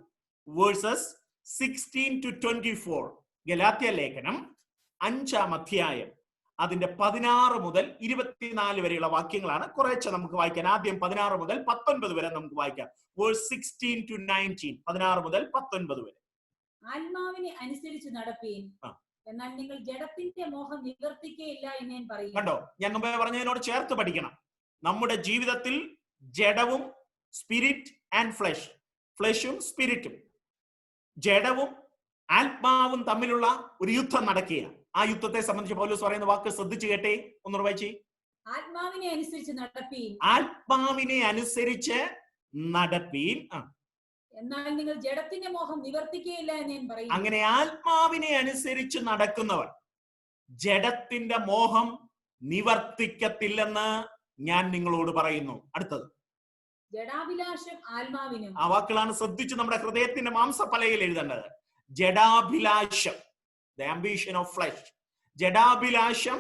verses 16 to 24. Galatia ലേഖനം 5-ാം അധ്യായം അതിന്റെ 16 മുതൽ 24 വരെയുള്ള വാക്യങ്ങളാണ് കുറേശ്ശെ നമുക്ക് വായിക്കാൻ. ആദ്യം 16 മുതൽ 19 വരെ നമുക്ക് വായിക്കാം. വേഴ്സ് 16 to 19, 16 മുതൽ 19 വരെ. ആത്മാവിനെ അനുസരിച്ച് നടപ്പീൻ, എന്നാൽ നിങ്ങൾ ജഡത്തിന്റെ മോഹം നിവർത്തിക്കുകയില്ല എന്ന് ഞാൻ പറയുന്നു. കണ്ടോ, ഞാൻ മുമ്പേ പറഞ്ഞതിനോട് ചേർത്ത് പഠിക്കണം. നമ്മുടെ ജീവിതത്തിൽ ജഡവും സ്പിരിറ്റ് ആൻഡ് ഫ്ലഷ്, ഫ്ലഷും സ്പിരിറ്റും, ജഡവും ആത്മാവും തമ്മിലുള്ള ഒരു യുദ്ധം നടക്കുക. ആ യുദ്ധത്തെ സംബന്ധിച്ച് പൗലോസ് പറയുന്ന വാക്ക് ശ്രദ്ധിച്ചു കേട്ടേ, ഒന്ന് വായിച്ചേ. ആത്മാവിനെ അനുസരിച്ച് നടപ്പീൻ. ആത്മാവിനെ അനുസരിച്ച് നടപ്പീൻ. എന്നാൽ നിങ്ങൾ ജഡത്തിന്റെ മോഹം നിവർത്തിക്കുകയില്ല എന്ന് ഞാൻ പറയുന്നു. അങ്ങനെ ആത്മാവിനെ അനുസരിച്ച് നടക്കുന്നവർ ജഡത്തിന്റെ മോഹം നിവർത്തിക്കത്തില്ലെന്ന് ഞാൻ നിങ്ങളോട് പറയുന്നു. അടുത്തത് ജഡാഭിലാഷം ആത്മാവിനും. ആ വാക്കുകളാണ് ശ്രദ്ധിച്ച് നമ്മുടെ ഹൃദയത്തിന്റെ മാംസപ്പലകയിൽ എഴുതേണ്ടത്. ജഡാഭിലാഷം, the ambition of flesh. ജഡാഭിലാഷം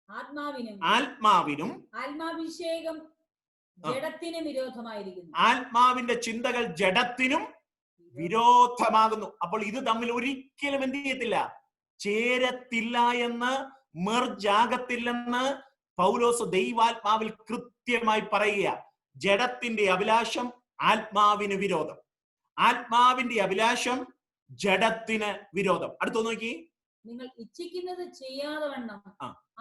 ആത്മാവിനും. ആത്മാവിനും. ആത്മാഭിഷേകം ജഡത്തിന് വിരോധമായിരിക്കുന്നു. ആത്മാവിന്റെ ചിന്തകൾ ജഡത്തിനും വിരോധമാകുന്നു. അപ്പോൾ ഇത് തമ്മിൽ ഒരിക്കലും എന്ത് ചെയ്യത്തില്ല, ചേരത്തില്ല എന്ന്, മെർജാകത്തില്ലെന്ന് പൗലോസ് ദൈവാത്മാവിൽ കൃത്യമായി പറയുക. ജഡത്തിന്റെ അഭിലാഷം ആത്മാവിന് വിരോധം, ആത്മാവിന്റെ അഭിലാഷം ജഡത്തിന് വിരോധം. അടുത്തു നോക്കി. നിങ്ങൾ ഇച്ഛിക്കുന്നത് ചെയ്യാതെ വണ്ണം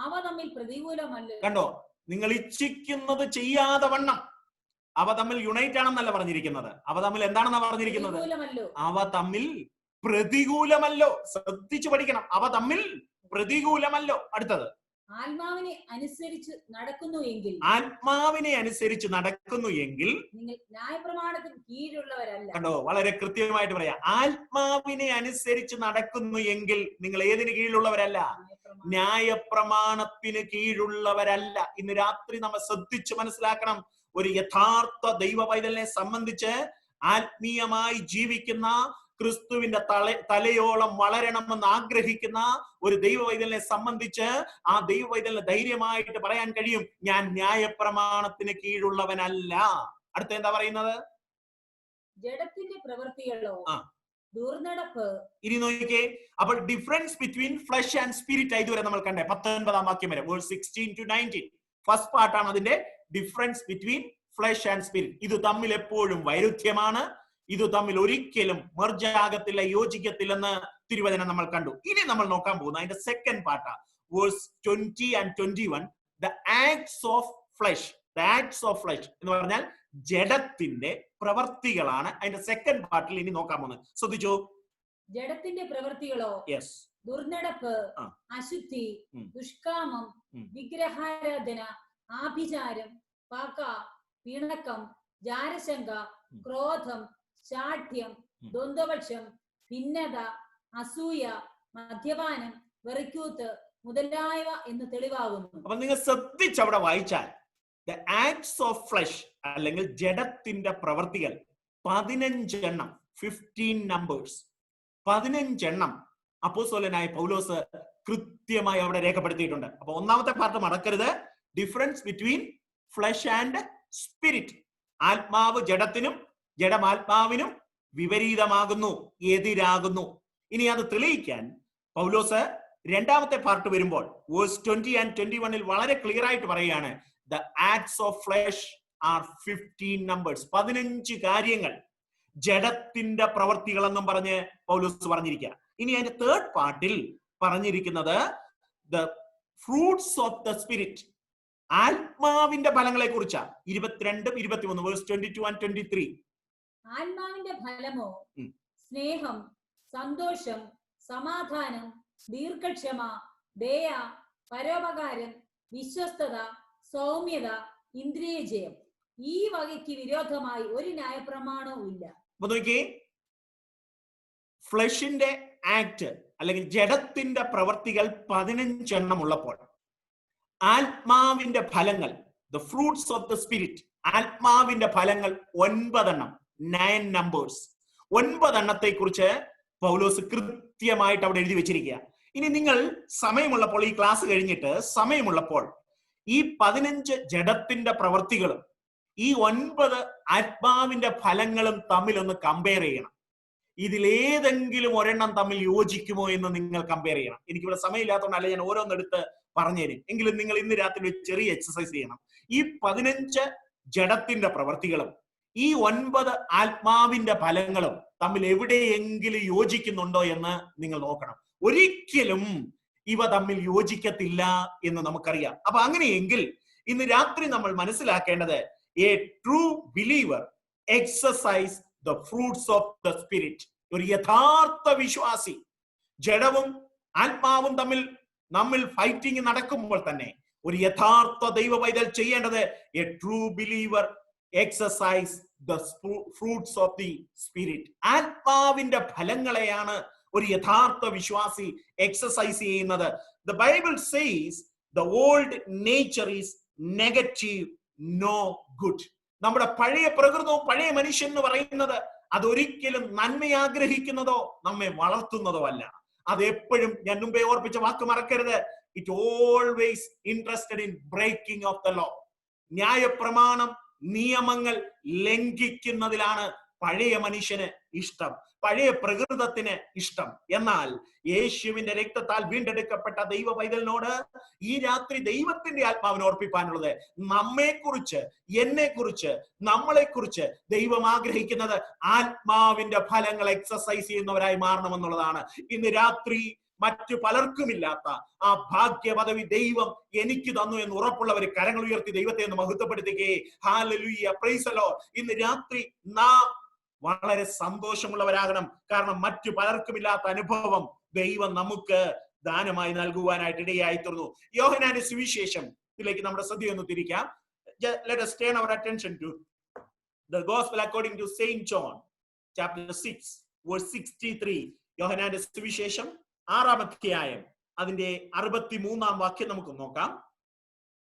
അവ തമ്മിൽ പ്രതികൂലമല്ല. കണ്ടോ, നിങ്ങൾ ഇച്ഛിക്കുന്നത് ചെയ്യാതെ വണ്ണം അവ തമ്മിൽ യുണൈറ്റ് ആണെന്നല്ല പറഞ്ഞിരിക്കുന്നത്, അവ തമ്മിൽ എന്താണെന്നാ പറഞ്ഞിരിക്കുന്നത്? അവ തമ്മിൽ പ്രതികൂലമല്ലോ. ശ്രദ്ധിച്ചു പഠിക്കണം, അവ തമ്മിൽ പ്രതികൂലമല്ലോ. അടുത്തത് ആത്മാവിനെ അനുസരിച്ച് നടക്കുന്നു എങ്കിൽ, ആത്മാവിനെ അനുസരിച്ച് നടക്കുന്നു എങ്കിൽ നിങ്ങൾ ന്യായപ്രമാണത്തിന് കീഴിലുള്ളവരല്ല. കണ്ടോ, വളരെ കൃത്യമായിട്ട് പറയാം. ആത്മാവിനെ അനുസരിച്ച് നടക്കുന്നു എങ്കിൽ നിങ്ങൾ ഏതിന് കീഴിലുള്ളവരല്ല? ന്യായപ്രമാണത്തിന് കീഴുള്ളവരല്ല. ഇന്ന് രാത്രി നമ്മൾ ശ്രദ്ധിച്ച് മനസ്സിലാക്കണം. ഒരു യഥാർത്ഥ ദൈവ പൈതലിനെ സംബന്ധിച്ച് ആത്മീയമായി ജീവിക്കുന്ന, ക്രിസ്തുവിന്റെ തലയോളം വളരണമെന്ന് ആഗ്രഹിക്കുന്ന ഒരു ദൈവ പൈതലിനെ സംബന്ധിച്ച് ആ ദൈവ പൈതലിന് ധൈര്യമായിട്ട് പറയാൻ കഴിയും, ഞാൻ ന്യായപ്രമാണത്തിന് കീഴുള്ളവനല്ല. അടുത്ത എന്താ പറയുന്നത്? ജഡത്തിന്റെ പ്രവൃത്തികളോ ദുർനടപ്പ്. ഇനി നോക്കിക്കേ, അപ്പോൾ difference between flesh and spirit ഇതുവരെ നമ്മൾ കണ്ടേ. 19 വാക്യം വരെ, വേഴ്സ് 16 to 19 ഫസ്റ്റ് പാർട്ടാണ് അതിന്റെ difference between flesh and spirit. ഇത് തമ്മിൽ എപ്പോഴും വൈരുദ്ധ്യമാണ്, ഇത് തമ്മിൽ ഒരിക്കലും മെർജാകത്തില്ല, യോജിക്കത്തില്ലെന്ന് തിരുവചനം നമ്മൾ കണ്ടു. ഇനി നമ്മൾ നോക്കാൻ പോകുന്ന അതിന്റെ സെക്കൻഡ് പാർട്ടാ, verse 20 and 21, the acts of flesh. The acts of flesh എന്ന് പറഞ്ഞാൽ ജഡത്തിന്റെ പ്രവർത്തികളാണ് അതിന്റെ സെക്കൻഡ് പാർട്ടിൽ ഇനി നോക്കാൻ പോകുന്നത്. ശ്രദ്ധിച്ചോ. ജഡത്തിന്റെ പ്രവൃത്തികളോ ദുർനടപ്പ്, അശുദ്ധി, ദുഷ്കാമം, വിഗ്രഹാരാധന, ആഭിചാരം, പക, പിണക്കം, ജാരശങ്ക, ക്രോധം, ശാഠ്യം, ദ്വന്ദ്വപക്ഷം, ഭിന്നത, അസൂയ, മദ്യപാനം, വെറിക്കൂത്ത് മുതലായവ എന്ന് തെളിവാകുന്നു. അപ്പൊ നിങ്ങൾ ശ്രദ്ധിച്ച് അവിടെ വായിച്ചാൽ ദ ആക്ട്സ് ഓഫ് ഫ്ലഷ് അല്ലെങ്കിൽ ജഡത്തിന്റെ പ്രവർത്തികൾ 15 എണ്ണം, 15 നമ്പേഴ്സ്, 15 എണ്ണം അപ്പോസ്തലനായ പൗലോസ് കൃത്യമായി അവിടെ രേഖപ്പെടുത്തിയിട്ടുണ്ട്. അപ്പൊ ഒന്നാമത്തെ പാർട്ട് മറക്കരുത്, difference between flesh and spirit. ആത്മാവ് ജഡത്തിനും ജഡം ആത്മാവിനും വിപരീതമാകുന്നു, എതിരാകുന്നു. ഇനി അത് തെളിയിക്കാൻ പൗലോസ് രണ്ടാമത്തെ പാർട്ട് വരുമ്പോൾ വേഴ്സ് 20 and 21 വളരെ ക്ലിയർ ആയിട്ട് പറയുകയാണ്, the acts of flesh are 15 numbers. 15 കാര്യങ്ങൾ ജഡത്തിന്റെ പ്രവർത്തികൾ എന്നും പറഞ്ഞ് പൗലോസ് പറഞ്ഞിരിക്കുക. ഇനി അതിന്റെ തേർഡ് പാർട്ടിൽ പറഞ്ഞിരിക്കുന്നത് the fruits of the spirit, ആത്മാവിന്റെ ഫലങ്ങളെ കുറിച്ചാണ്. 22, 23 വേഴ്സ് 22 and 23. ആത്മാവിന്റെ ഫലമോ സ്നേഹം, സന്തോഷം, സമാധാനം, ദീർഘക്ഷമ, ദയ, പരോപകാരം, വിശ്വസ്തത, സൗമ്യത, ഇന്ദ്രിയജയം. ഈ വകയ്ക്ക് വിരോധമായി ഒരു ന്യായപ്രമാണവും ഇല്ല. അപ്പൊ നോക്കിയേ, ഫ്ലഷിന്റെ ആക്ട് അല്ലെങ്കിൽ ജഡത്തിന്റെ പ്രവർത്തികൾ 15 എണ്ണം ഉള്ളപ്പോൾ ആത്മാവിന്റെ ഫലങ്ങൾ, the fruits of the spirit, ആത്മാവിന്റെ ഫലങ്ങൾ 9 എണ്ണം, 9 നമ്പേഴ്സ്. 9 എണ്ണത്തെ കുറിച്ച് പൗലോസ് കൃത്യമായിട്ട് അവിടെ എഴുതി വെച്ചിരിക്കുക. ഇനി നിങ്ങൾ സമയമുള്ളപ്പോൾ, ഈ ക്ലാസ് കഴിഞ്ഞിട്ട് സമയമുള്ളപ്പോൾ ഈ 15 ജഡത്തിന്റെ പ്രവർത്തികളും ഈ 9 ആത്മാവിന്റെ ഫലങ്ങളും തമ്മിൽ ഒന്ന് കമ്പയർ ചെയ്യണം. ഇതിലേതെങ്കിലും ഒരെണ്ണം തമ്മിൽ യോജിക്കുമോ എന്ന് നിങ്ങൾ കമ്പയർ ചെയ്യണം. എനിക്കിവിടെ സമയമില്ലാത്തതുകൊണ്ടല്ല ഞാൻ ഓരോന്നെടുത്ത് പറഞ്ഞുതരും. എങ്കിലും നിങ്ങൾ ഇന്ന് രാത്രി ഒരു ചെറിയ എക്സസൈസ് ചെയ്യണം. ഈ 15 ജഡത്തിന്റെ പ്രവർത്തികളും ഈ 9 ആത്മാവിന്റെ ഫലങ്ങളും തമ്മിൽ എവിടെയെങ്കിലും യോജിക്കുന്നുണ്ടോ എന്ന് നിങ്ങൾ നോക്കണം. ഒരിക്കലും ഇവ തമ്മിൽ യോജിക്കത്തില്ല എന്ന് നമുക്കറിയാം. അപ്പൊ അങ്ങനെയെങ്കിൽ ഇന്ന് രാത്രി നമ്മൾ മനസ്സിലാക്കേണ്ടത്, A true believer exercise the fruits of the spirit. ഒരു യഥാർത്ഥ വിശ്വാസി, ജഡവും ആത്മാവും നമ്മിൽ ഫൈറ്റിംഗ് നടക്കുമ്പോൾ തന്നെ ഒരു യഥാർത്ഥ ദൈവ പൈതൽ ചെയ്യേണ്ടത്, a true believer exercise the fruits of the spirit. ആത്മാവിന്റെ ഫലങ്ങളെയാണ് ഒരു യഥാർത്ഥ വിശ്വാസി എക്സസൈസ് ചെയ്യുന്നത്. The Bible says the old nature is negative, no good. നമ്മുടെ പഴയ പ്രകൃതവും പഴയ മനുഷ്യൻ എന്ന് പറയുന്നത് അതൊരിക്കലും നന്മ ആഗ്രഹിക്കുന്നതോ നമ്മെ വളർത്തുന്നതോ അല്ല. അത് എപ്പോഴും, ഞാൻ മുമ്പേ ഓർപ്പിച്ച വാക്ക് മറക്കരുത്, it always interested in breaking of the law. ന്യായപ്രമാണം, നിയമങ്ങൾ ലംഘിക്കുന്നതിലാണ് പഴയ മനുഷ്യന് ഇഷ്ടം, പഴയ പ്രകൃതത്തിന് ഇഷ്ടം. എന്നാൽ യേശുവിന്റെ രക്തത്താൽ വീണ്ടെടുക്കപ്പെട്ട ദൈവ പൈതലിനോട് ഈ രാത്രി ദൈവത്തിന്റെ ആത്മാവിനെ ഓർപ്പിക്കാനുള്ളത്, നമ്മെക്കുറിച്ച്, എന്നെക്കുറിച്ച്, നമ്മളെക്കുറിച്ച് ദൈവം ആഗ്രഹിക്കുന്നത് ആത്മാവിന്റെ ഫലങ്ങൾ എക്സസൈസ് ചെയ്യുന്നവരായി മാറണമെന്നുള്ളതാണ്. ഇന്ന് രാത്രി മറ്റു പലർക്കുമില്ലാത്ത ആ ഭാഗ്യ പദവി ദൈവം എനിക്ക് തന്നു എന്ന് ഉറപ്പുള്ളവർ കരങ്ങൾ ഉയർത്തി ദൈവത്തെ ഒന്ന് മഹത്വപ്പെടുത്തുകയെ. Hallelujah, praise the Lord. ഇന്ന് രാത്രി നാം വളരെ സന്തോഷമുള്ളവരാകണം. കാരണം മറ്റു പലർക്കുമില്ലാത്ത അനുഭവം ദൈവം നമുക്ക് ദാനമായി നൽകുവാനായിട്ട് ഇടയായി തീർന്നു. യോഹന്നാന്റെ സുവിശേഷത്തിലേക്ക് നമ്മുടെ ശ്രദ്ധയൊന്ന് തിരിക്കാം. Let us turn our attention to the gospel according to Saint John chapter 6 verse 63. യോഹന്നാന്റെ സുവിശേഷം 6-ാം അധ്യായം അതിന്റെ 63-ാം വാക്യം നമുക്ക് നോക്കാം.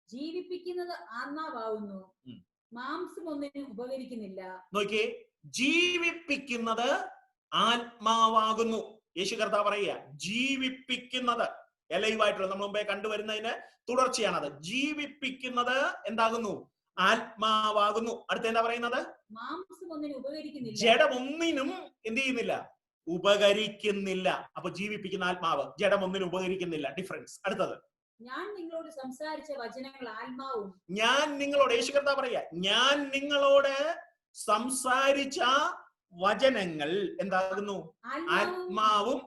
ജീവിപ്പിക്കുന്നത് ആത്മാവാകുന്നു, മാംസം ഒന്നിനും ഉപകരിക്കുന്നില്ല. നോക്കിയേ, ജീവിപ്പിക്കുന്നത് ആത്മാവാകുന്നു. യേശു കർത്താവ് പറയുക, ജീവിപ്പിക്കുന്നത് ലൈവായിട്ടുള്ള നമ്മൾ മുമ്പേ കണ്ടുവരുന്നതിന് തുടർച്ചയാണത്. ജീവിപ്പിക്കുന്നത് എന്താകുന്നു? ആത്മാവാകുന്നു. അടുത്ത എന്താ പറയുന്നത്? മാംസം ഒന്നിനും ഉപകരിക്കുന്നില്ല. ജഡം ഒന്നിനും എന്ത് ചെയ്യുന്നില്ല? ഉപകരിക്കുന്നില്ല. അപ്പൊ ജീവിപ്പിക്കുന്ന ആത്മാവ്, ജഡം ഒന്നിനും ഉപകരിക്കുന്നില്ല. ഡിഫറൻസ്. അടുത്തത്, ഞാൻ നിങ്ങളോട് സംസാരിച്ച വചനങ്ങൾ ആത്മാവും. ഞാൻ നിങ്ങളോട്, യേശു കർത്താവ് പറയുക, ഞാൻ നിങ്ങളോട് സംസാരിച്ച വചനങ്ങൾ എന്താകുന്നു? ആത്മാവും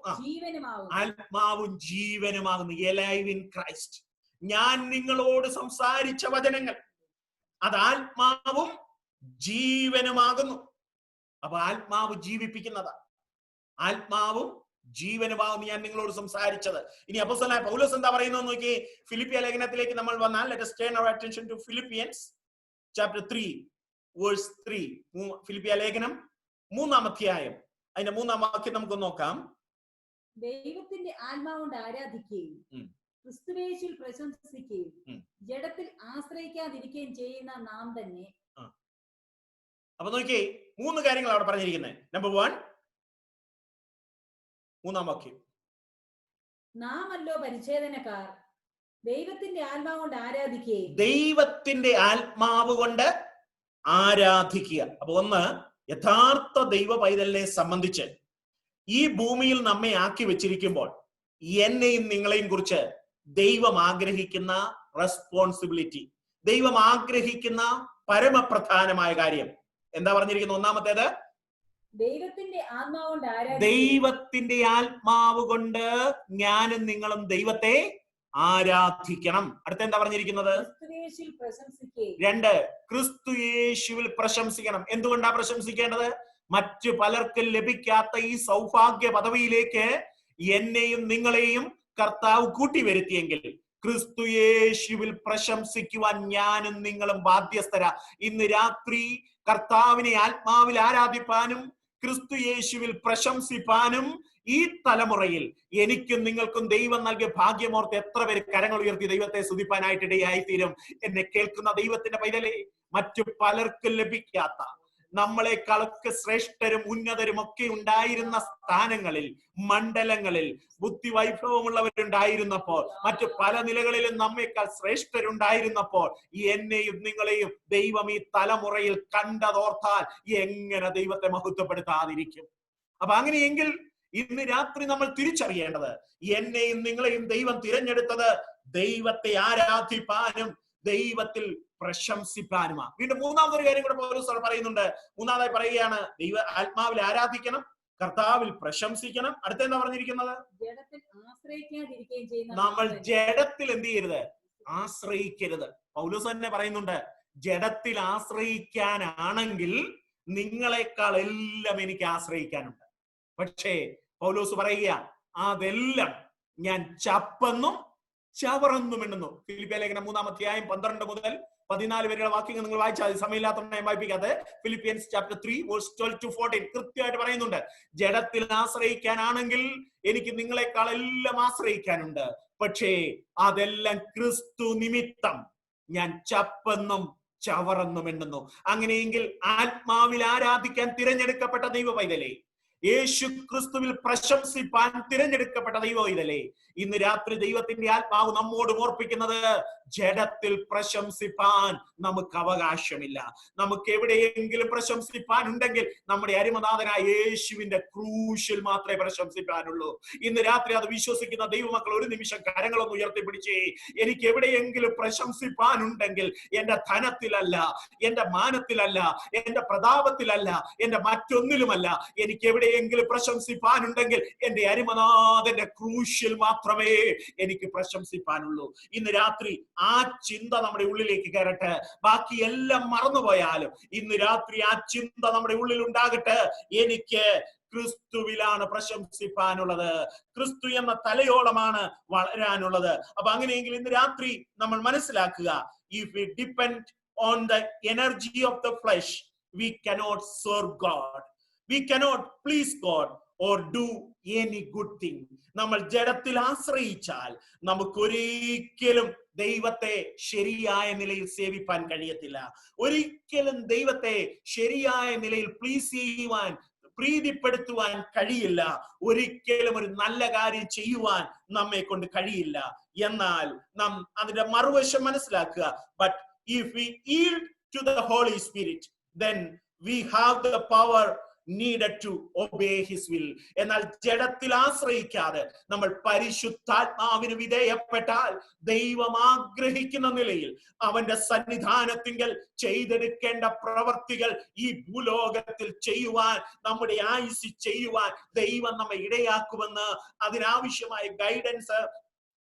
ആത്മാവും ജീവനുമാകുന്നു. Alive in Christ. ഞാൻ നിങ്ങളോട് സംസാരിച്ച വചനങ്ങൾ അത് ആത്മാവും ജീവനുമാകുന്നു. അപ്പൊ ആത്മാവ് ജീവിപ്പിക്കുന്നതാ, ആത്മാവും ജീവനുമാകുന്നു ഞാൻ നിങ്ങളോട് സംസാരിച്ചത്. ഇനി അപ്പോസ്തലനായ പൗലോസ് എന്താ പറയുന്നത് നോക്കി. ഫിലിപ്പിയ ലേഖനത്തിലേക്ക് നമ്മൾ വന്നാൽ, let us turn our attention to Philippians chapter 3 verse 3. ഫിലിപ്പിയ ലേഖനം 3-ാം അധ്യായം അതിന്റെ 3-ാം വാക്യം നമുക്ക് നോക്കാം. ദൈവത്തിന്റെ ആത്മാവ് കൊണ്ട് ആരാധിക്കുകയും ക്രിസ്തുയേശുവിൽ പ്രശംസിക്കുകയും ജഡത്തിൽ ആശ്രയിക്കാതിരിക്കുകയും ചെയ്യുന്ന നാം തന്നെ. അപ്പൊ നോക്കിയേ, 3 കാര്യങ്ങൾ അവിടെ പറഞ്ഞിരിക്കുന്നത്. നമ്പർ 1, 3-ാം വാക്യം, നാമല്ലോ പരിച്ഛേദനക്കാർ, ദൈവത്തിന്റെ ആത്മാവ് കൊണ്ട് ആരാധിക്കുകയും. ദൈവത്തിന്റെ ആത്മാവ് കൊണ്ട് ആരാധിക്കുക. അപ്പൊ ഒന്ന്, യഥാർത്ഥ ദൈവ പൈതലിനെ സംബന്ധിച്ച് ഈ ഭൂമിയിൽ നമ്മെ ആക്കി വെച്ചിരിക്കുമ്പോൾ എന്നെയും നിങ്ങളെയും കുറിച്ച് ദൈവം ആഗ്രഹിക്കുന്ന റെസ്പോൺസിബിലിറ്റി, ദൈവം ആഗ്രഹിക്കുന്ന പരമപ്രധാനമായ കാര്യം എന്താ പറഞ്ഞിരിക്കുന്നത്? ഒന്നാമത്തേത്, ദൈവത്തിന്റെ ആത്മാവ് കൊണ്ട് ആരാധിക്കുക. ദൈവത്തിന്റെ ആത്മാവ് കൊണ്ട് ഞാനും നിങ്ങളും ദൈവത്തെ ആരാധിക്കണം. അടുത്ത എന്താ പറഞ്ഞിരിക്കുന്നത്? 2, ക്രിസ്തു യേശുവിൽ പ്രശംസിക്കണം. എന്തുകൊണ്ടാ പ്രശംസിക്കേണ്ടത്? മറ്റു പലർക്കും ലഭിക്കാത്ത ഈ സൗഭാഗ്യ പദവിയിലേക്ക് എന്നെയും നിങ്ങളെയും കർത്താവ് കൂട്ടിവരുത്തിയെങ്കിൽ ക്രിസ്തു യേശുവിൽ പ്രശംസിക്കുവാൻ ഞാനും നിങ്ങളും ബാധ്യസ്ഥരാ. ഇന്ന് രാത്രി കർത്താവിനെ ആത്മാവിൽ ആരാധിപ്പാനും ക്രിസ്തു യേശുവിൽ പ്രശംസിപ്പാനും ഈ തലമുറയിൽ എനിക്കും നിങ്ങൾക്കും ദൈവം നൽകിയ ഭാഗ്യമോർത്ത് എത്ര പേര് കരങ്ങൾ ഉയർത്തി ദൈവത്തെ സ്തുതിപ്പാനായിട്ട് ഇടയായിത്തീരും. എന്നെ കേൾക്കുന്ന ദൈവത്തിന്റെ പൈതലേ, മറ്റു പലർക്കും ലഭിക്കാത്ത, നമ്മളെക്കാളൊക്കെ ശ്രേഷ്ഠരും ഉന്നതരും ഒക്കെ ഉണ്ടായിരുന്ന സ്ഥാനങ്ങളിൽ, മണ്ഡലങ്ങളിൽ ബുദ്ധിവൈഭവമുള്ളവരുണ്ടായിരുന്നപ്പോൾ, മറ്റു പല നിലകളിലും നമ്മേക്കാൾ ശ്രേഷ്ഠരുണ്ടായിരുന്നപ്പോൾ എന്നെയും നിങ്ങളെയും ദൈവം ഈ തലമുറയിൽ കണ്ടതോർത്താൽ എങ്ങനെ ദൈവത്തെ മഹത്വപ്പെടുത്താതിരിക്കും? അപ്പൊ അങ്ങനെയെങ്കിൽ ഇന്ന് രാത്രി നമ്മൾ തിരിച്ചറിയേണ്ടത്, എന്നെയും നിങ്ങളെയും ദൈവം തിരഞ്ഞെടുത്തത് ദൈവത്തെ ആരാധിപ്പാനും ദൈവത്തിൽ പ്രശംസിപ്പാനുമാണ്. വീണ്ടും 3-ാമതൊരു കാര്യം കൂടെ പൗലോസ് പറയുന്നുണ്ട്. 3-ാമതായി പറയുകയാണ്, ദൈവ ആത്മാവിൽ ആരാധിക്കണം, കർത്താവിൽ പ്രശംസിക്കണം. അടുത്ത എന്താ പറഞ്ഞിരിക്കുന്നത്? ജഡത്തിൽ ആശ്രയിക്കാതിരിക്കുകയും ചെയ്യുന്ന നമ്മൾ ജഡത്തിൽ എന്ത് ചെയ്യരുത്? ആശ്രയിക്കരുത്. പൗലോസ് തന്നെ പറയുന്നുണ്ട്, ജഡത്തിൽ ആശ്രയിക്കാനാണെങ്കിൽ നിങ്ങളെക്കാൾ എല്ലാം എനിക്ക് ആശ്രയിക്കാനുണ്ട്. പക്ഷേ പൗലോസ് പറയുക, അതെല്ലാം ഞാൻ ചപ്പെന്നും ചവറെന്നും എണ്ണുന്നു. ഫിലിപ്പിയ ലേഖനം 3-ാം അധ്യായം 12 മുതൽ 14 വരെയുള്ള വാക്യങ്ങൾ നിങ്ങൾ വായിച്ചാൽ സമയമില്ലാത്തതുകൊണ്ട് ഞാൻ വായിപ്പിക്കാതെ. ഫിലിപ്പിയൻസ് ചാപ്റ്റർ 3 വേഴ്സ് 12-14 കൃത്യമായിട്ട് പറയുന്നുണ്ട്, ജഡത്തിൽ ആശ്രയിക്കാനാണെങ്കിൽ എനിക്ക് നിങ്ങളെക്കാൾ എല്ലാം ആശ്രയിക്കാനുണ്ട്. പക്ഷേ അതെല്ലാം ക്രിസ്തു നിമിത്തം ഞാൻ ചപ്പെന്നും ചവറെന്നും എണ്ണുന്നു. അങ്ങനെയെങ്കിൽ ആത്മാവിൽ ആരാധിക്കാൻ തിരഞ്ഞെടുക്കപ്പെട്ട ദൈവ പൈതലേ, യേശു ക്രിസ്തുവിൽ പ്രശംസിപ്പാൻ തിരഞ്ഞെടുക്കപ്പെട്ട ദൈവ പൈതലേ, ഇന്ന് രാത്രി ദൈവത്തിന്റെ ആത്മാവ് നമ്മോട് ഓർപ്പിക്കുന്നത്, ജഡത്തിൽ പ്രശംസിപ്പാൻ നമുക്ക് അവകാശമില്ല. നമുക്ക് എവിടെയെങ്കിലും പ്രശംസിപ്പാൻ ഉണ്ടെങ്കിൽ നമ്മുടെ അരിമനാഥനായ യേശുവിന്റെ ക്രൂശിൽ മാത്രമേ പ്രശംസിപ്പാനുള്ളൂ. ഇന്ന് രാത്രി അത് വിശ്വസിക്കുന്ന ദൈവമക്കൾ ഒരു നിമിഷം കരങ്ങളൊന്ന് ഉയർത്തിപ്പിടിച്ചേ. എനിക്ക് എവിടെയെങ്കിലും പ്രശംസിപ്പാൻ ഉണ്ടെങ്കിൽ എന്റെ ധനത്തിലല്ല, എന്റെ മാനത്തിലല്ല, എന്റെ പ്രതാപത്തിലല്ല, എന്റെ മറ്റൊന്നിലുമല്ല. എനിക്ക് എവിടെയെങ്കിലും പ്രശംസിപ്പാനുണ്ടെങ്കിൽ എന്റെ അരിമനാഥന്റെ ക്രൂശിൽ മാത്രമേ എനിക്ക് പ്രശംസിപ്പാനുള്ളൂ. ഇന്ന് രാത്രി ആ ചിന്ത നമ്മുടെ ഉള്ളിലേക്ക് കയറട്ടെ. ബാക്കി എല്ലാം മറന്നുപോയാലും ഇന്ന് രാത്രി ആ ചിന്ത നമ്മുടെ ഉള്ളിൽ ഉണ്ടാകട്ടെ. എനിക്ക് ക്രിസ്തുവിലാണ് പ്രശംസിപ്പാനുള്ളത്, ക്രിസ്തു എന്ന തലയോളമാണ് വളരാനുള്ളത്. അപ്പൊ അങ്ങനെയെങ്കിൽ ഇന്ന് രാത്രി നമ്മൾ മനസ്സിലാക്കുക, if we depend on the energy of the flesh, we cannot serve God, we cannot please God or do any good thing. നമ്മൾ ജഡത്തിൽ ആശ്രയിച്ചാൽ നമുക്കൊരിക്കലും ദൈവത്തെ ശരിയായ നിലയിൽ സേവിപ്പാൻ കഴിയത്തില്ല. ഒരിക്കലും ദൈവത്തെ ശരിയായ നിലയിൽ പ്ലീസ് ചെയ്യുവാൻ, പ്രീതിപ്പെടുത്തുവാൻ കഴിയില്ല. ഒരിക്കലും ഒരു നല്ല കാര്യം ചെയ്യുവാൻ നമ്മെ കൊണ്ട് കഴിയില്ല. എന്നാൽ നാം അതിന്റെ മറുവശം മനസ്സിലാക്കുക. But if we yield to the Holy Spirit, then we have the power needed to obey his will. എന്നാൽ ജഡത്തിൽ ആശ്രയിക്കാതെ നമ്മൾ പരിശുദ്ധാത്മാവിന് വിധേയപ്പെട്ടാൽ ദൈവം ആഗ്രഹിക്കുന്ന നിലയിൽ അവന്റെ സന്നിധാനത്തിങ്കൽ ചെയ്തെടുക്കേണ്ട പ്രവർത്തികൾ ഈ ഭൂലോകത്തിൽ ചെയ്യുവാൻ, നമ്മുടെ ആയുസ്സിൽ ചെയ്യുവാൻ ദൈവം നമ്മെ ഇടയാക്കുമെന്ന്, അതിനാവശ്യമായ ഗൈഡൻസ്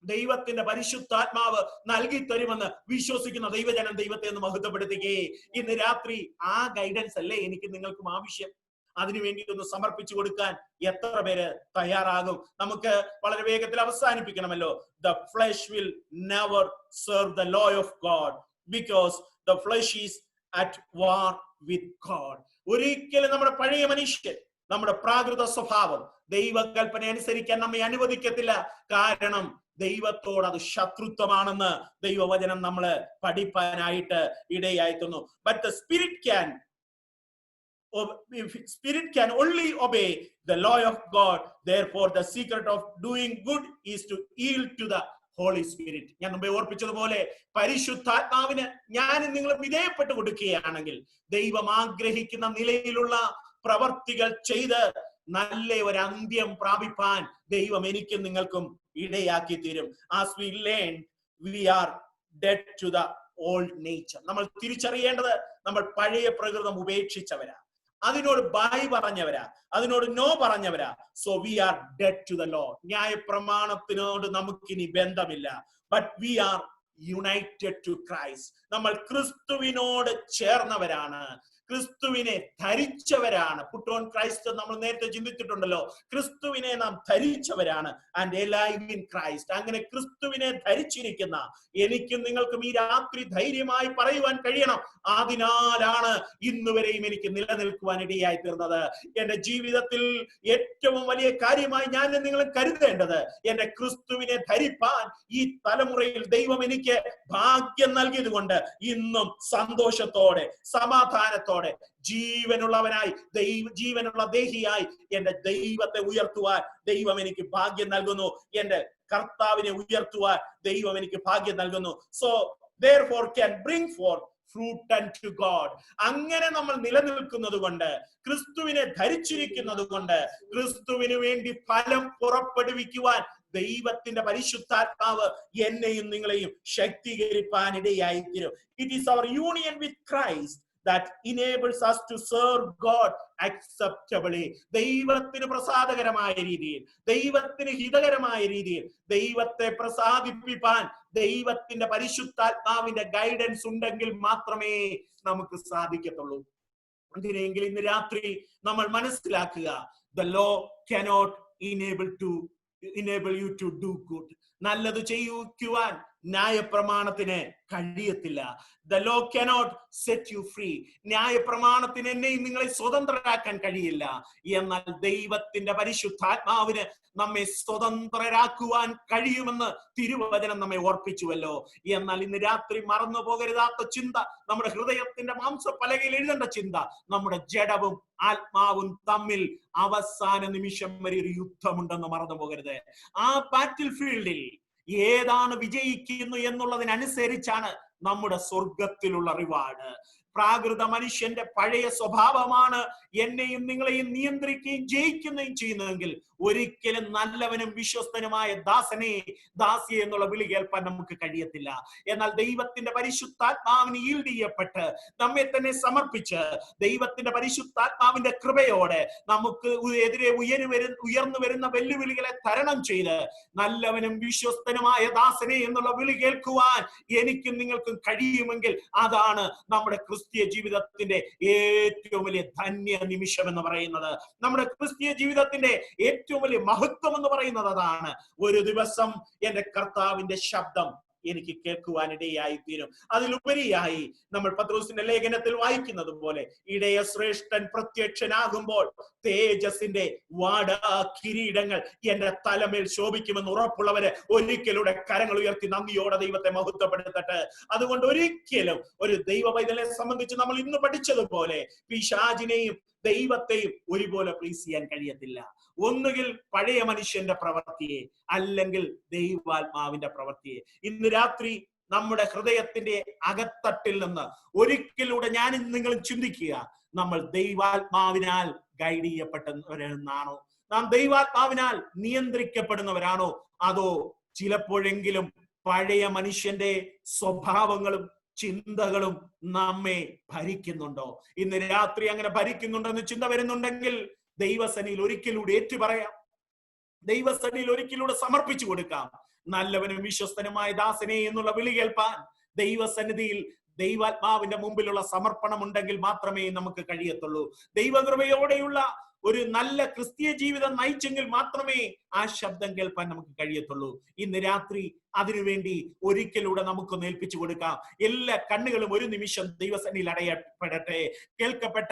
ദൈവത്തിന്റെ പരിശുദ്ധാത്മാവ് നൽകി തരുമെന്ന് വിശ്വസിക്കുന്ന ദൈവജനം ദൈവത്തെ ഒന്ന് മഹത്വപ്പെടുത്തുകയെ. ഇന്ന് രാത്രി ആ ഗൈഡൻസ് അല്ലേ എനിക്ക് നിങ്ങൾക്കും ആവശ്യം? അതിനുവേണ്ടി ഒന്ന് സമർപ്പിച്ചു കൊടുക്കാൻ എത്ര പേര് തയ്യാറാകും? നമുക്ക് വളരെ വേഗത്തിൽ അവസാനിപ്പിക്കണമല്ലോ. The flesh will never serve the law of God because the flesh is at war with God. ഒരിക്കലും നമ്മുടെ പഴയ മനുഷ്യൻ, നമ്മുടെ പ്രാകൃത സ്വഭാവം ദൈവകൽപ്പന അനുസരിക്കാൻ നമ്മെ അനുവദിക്കത്തില്ല. കാരണം ദൈവത്തോട് അത് ശത്രുത്വമാണെന്ന് ദൈവവചനം നമ്മള് പഠിപ്പാനായിട്ട് ഇടയായിത്തുന്നു. But the spirit can only obey the law of God. Therefore the secret of doing good is to yield to the Holy Spirit. ഞാൻ മുമ്പേ ഓർപ്പിച്ചതുപോലെ പരിശുദ്ധാത്മാവിന് ഞാൻ നിങ്ങൾ വിധേയപ്പെട്ട് കൊടുക്കുകയാണെങ്കിൽ ദൈവം ആഗ്രഹിക്കുന്ന നിലയിലുള്ള പ്രവർത്തികൾ ചെയ്ത് നല്ല ഒരു അന്ത്യം പ്രാപിപ്പാൻ ദൈവം എനിക്കും നിങ്ങൾക്കും ഇടയാക്കി തീരും. As we learn, we are dead to the old nature. നമ്മൾ തിരിച്ചറിയേണ്ടത് നമ്മൾ പഴയ പ്രകൃതം ഉപേക്ഷിച്ചവരാ, അതിനോട് ബൈ പറഞ്ഞവരാ, അതിനോട് നോ പറഞ്ഞവരാ. So we are dead to the law. ന്യായ പ്രമാണത്തിനോട് നമുക്കിനി ബന്ധമില്ല. But we are united to Christ. നമ്മൾ ക്രിസ്തുവിനോട് ചേർന്നവരാണ്, ക്രിസ്തുവിനെ ധരിച്ചവരാണ്. പുട്ട് ഓൺ ക്രൈസ്റ്റ് നമ്മൾ നേരത്തെ ചിന്തിച്ചിട്ടുണ്ടല്ലോ. ക്രിസ്തുവിനെ നാം ധരിച്ചവരാണ്. And alive in Christ. അങ്ങനെ ക്രിസ്തുവിനെ ധരിച്ചിരിക്കുന്ന എനിക്കും നിങ്ങൾക്കും ഈ രാത്രി ധൈര്യമായി പറയുവാൻ കഴിയണം, അതിനാലാണ് ഇന്നുവരെയും എനിക്ക് നിലനിൽക്കുവാൻ ഇടയായി തീർന്നത്. എന്റെ ജീവിതത്തിൽ ഏറ്റവും വലിയ കാര്യമായി ഞാൻ നിങ്ങൾ കരുതേണ്ടത് എന്റെ ക്രിസ്തുവിനെ ധരിപ്പാൻ ഈ തലമുറയിൽ ദൈവം എനിക്ക് ഭാഗ്യം നൽകിയത് കൊണ്ട് ഇന്നും സന്തോഷത്തോടെ സമാധാനത്തോടെ ജീവനുള്ളവനായി ജീവനുള്ള ദേഹിയായി എന്റെ ദൈവത്തെ ഉയർത്തുവാൻ ദൈവം എനിക്ക് ഭാഗ്യം നൽകുന്നു. എന്റെ കർത്താവിനെ ഉയർത്തുവാൻ ദൈവം എനിക്ക് ഭാഗ്യം നൽകുന്നു. So therefore can bring forth fruit unto God. അങ്ങനെ നമ്മൾ നിലനിൽക്കുന്നത് കൊണ്ട്, ക്രിസ്തുവിനെ ധരിച്ചിരിക്കുന്നത് കൊണ്ട്, ക്രിസ്തുവിന് വേണ്ടി ഫലം പുറപ്പെടുവിക്കുവാൻ ദൈവത്തിന്റെ പരിശുദ്ധാത്മാവ് എന്നെയും നിങ്ങളെയും ശക്തീകരിപ്പാൻ ഇടയായി തീരും. It is our union with Christ that enables us to serve God acceptably. ദൈവത്തിന് പ്രസാദകരമായ രീതിയിൽ, ദൈവത്തിന് ഹിതകരമായ രീതിയിൽ ദൈവത്തെ പ്രസാദിപ്പിക്കാൻ ദൈവത്തിന്റെ പരിശുദ്ധാത്മാവിന്റെ ഗൈഡൻസ് ഉണ്ടെങ്കിൽ മാത്രമേ നമുക്ക് സാധിക്കത്തുള്ളൂ. അങ്ങനെയെങ്കിൽ ഇന്ന് രാത്രി നമ്മൾ മനസ്സിലാക്കുക, the law cannot enable you to do good. നല്ലത് ചെയ്യിക്കുവാൻ ന്യായപ്രമാണത്തിന് കഴിയത്തില്ല. The law cannot set you free. ന്യായപ്രമാണത്തിന് എന്നെയും നിങ്ങളെ സ്വതന്ത്രരാക്കാൻ കഴിയില്ല. എന്നാൽ ദൈവത്തിന്റെ പരിശുദ്ധാത്മാവിന് നമ്മെ സ്വതന്ത്രരാക്കുവാൻ കഴിയുമെന്ന് തിരുവചനം നമ്മെ ഓർപ്പിച്ചുവല്ലോ. എന്നാൽ ഇന്ന് രാത്രി മറന്നു പോകരുതാത്ത ചിന്ത, നമ്മുടെ ഹൃദയത്തിന്റെ മാംസപ്പലകയിൽ എഴുതേണ്ട ചിന്ത, നമ്മുടെ ജഡവും ആത്മാവും തമ്മിൽ അവസാന നിമിഷം വരെ ഒരു യുദ്ധമുണ്ടെന്ന് മറന്നു പോകരുത്. ആ ബാറ്റിൽ ഫീൽഡിൽ ഏതാണ് വിജയിക്കുന്നു എന്നുള്ളതിനനുസരിച്ചാണ് നമ്മുടെ സ്വർഗത്തിലുള്ള റിവാർഡ്. പ്രാകൃത മനുഷ്യന്റെ പഴയ സ്വഭാവമാണ് എന്നെയും നിങ്ങളെയും നിയന്ത്രിക്കുകയും ജയിക്കുകയും ചെയ്യുന്നതെങ്കിൽ ഒരിക്കലും നല്ലവനും വിശ്വസ്തനുമായ ദാസനെ, ദാസിയെ എന്നുള്ള വിളി കേൾപ്പാൻ നമുക്ക് കഴിയത്തില്ല. എന്നാൽ ദൈവത്തിന്റെ പരിശുദ്ധാത്മാവിന് ഈൽഡ് ചെയ്യപ്പെട്ട് നമ്മെ തന്നെ സമർപ്പിച്ച് ദൈവത്തിന്റെ പരിശുദ്ധാത്മാവിന്റെ കൃപയോടെ നമുക്ക് എതിരെ ഉയർന്നു വരുന്ന വെല്ലുവിളികളെ തരണം ചെയ്ത് നല്ലവനും വിശ്വസ്തനുമായ ദാസനെ എന്നുള്ള വിളി കേൾക്കുവാൻ എനിക്കും നിങ്ങൾക്കും കഴിയുമെങ്കിൽ അതാണ് നമ്മുടെ ക്രിസ്തീയ ജീവിതത്തിന്റെ ഏറ്റവും വലിയ ധന്യ നിമിഷം എന്ന് പറയുന്നത്. നമ്മുടെ ക്രിസ്തീയ ജീവിതത്തിന്റെ ഏറ്റവും വലിയ മഹത്വം എന്ന് പറയുന്നത് അതാണ്. ഒരു ദിവസം എന്റെ കർത്താവിന്റെ ശബ്ദം എനിക്ക് കേൾക്കുവാനിടയായി തീരും. അതിലുപരിയായി നമ്മൾ പത്രോസിന്റെ ലേഖനത്തിൽ വായിക്കുന്നത് പോലെ ഇടയ ശ്രേഷ്ഠൻ പ്രത്യക്ഷനാകുമ്പോൾ തേജസിന്റെ വാടാ കിരീടങ്ങൾ എന്റെ തലമേൽ ശോഭിക്കുമെന്ന് ഉറപ്പുള്ളവര് ഒരിക്കലൂടെ കരങ്ങൾ ഉയർത്തി നന്ദിയോടെ ദൈവത്തെ മഹത്വപ്പെടുത്തട്ടെ. അതുകൊണ്ട് ഒരിക്കലും ഒരു ദൈവ പൈതലെ സംബന്ധിച്ച് നമ്മൾ ഇന്ന് പഠിച്ചതുപോലെ പിശാചിനെയും ദൈവത്തെയും ഒരുപോലെ പ്ലീസ് ചെയ്യാൻ കഴിയത്തില്ല. ഒന്നുകിൽ പഴയ മനുഷ്യന്റെ പ്രവൃത്തിയെ, അല്ലെങ്കിൽ ദൈവാത്മാവിന്റെ പ്രവൃത്തിയെ. ഇന്ന് രാത്രി നമ്മുടെ ഹൃദയത്തിന്റെ അകത്തട്ടിൽ നിന്ന് ഒരിക്കലൂടെ ഞാനും നിങ്ങളും ചിന്തിക്കുക, നമ്മൾ ദൈവാത്മാവിനാൽ ഗൈഡ് ചെയ്യപ്പെട്ടവരാണോ? നാം ദൈവാത്മാവിനാൽ നിയന്ത്രിക്കപ്പെടുന്നവരാണോ? അതോ ചിലപ്പോഴെങ്കിലും പഴയ മനുഷ്യന്റെ സ്വഭാവങ്ങളും ചിന്തകളും നമ്മെ ഭരിക്കുന്നുണ്ടോ? ഇന്ന് രാത്രി അങ്ങനെ ഭരിക്കുന്നുണ്ടെന്ന് ചിന്ത വരുന്നുണ്ടെങ്കിൽ ദൈവസന്നിധിയിൽ ഒരിക്കലൂടെ ഏറ്റുപറയാം, ദൈവസന്നിധിയിൽ ഒരിക്കലൂടെ സമർപ്പിച്ചു കൊടുക്കാം. നല്ലവനും വിശ്വസ്തനുമായ ദാസനെ എന്നുള്ള വിളി കേൾപ്പാൻ ദൈവസന്നിധിയിൽ ദൈവാത്മാവിന്റെ മുമ്പിലുള്ള സമർപ്പണം ഉണ്ടെങ്കിൽ മാത്രമേ നമുക്ക് കഴിയത്തുള്ളൂ. ദൈവകൃപയോടെയുള്ള ഒരു നല്ല ക്രിസ്തീയ ജീവിതം നയിച്ചെങ്കിൽ മാത്രമേ ആ ശബ്ദം കേൾപ്പാൻ നമുക്ക് കഴിയത്തുള്ളൂ. ഇന്ന് രാത്രി അതിനുവേണ്ടി ഒരിക്കലൂടെ നമുക്കൊന്ന് ഏൽപ്പിച്ചു കൊടുക്കാം. എല്ലാ കണ്ണുകളും ഒരു നിമിഷം ദൈവസന്നിധിയിൽ അടയപ്പെടട്ടെ. കേൾക്കപ്പെട്ട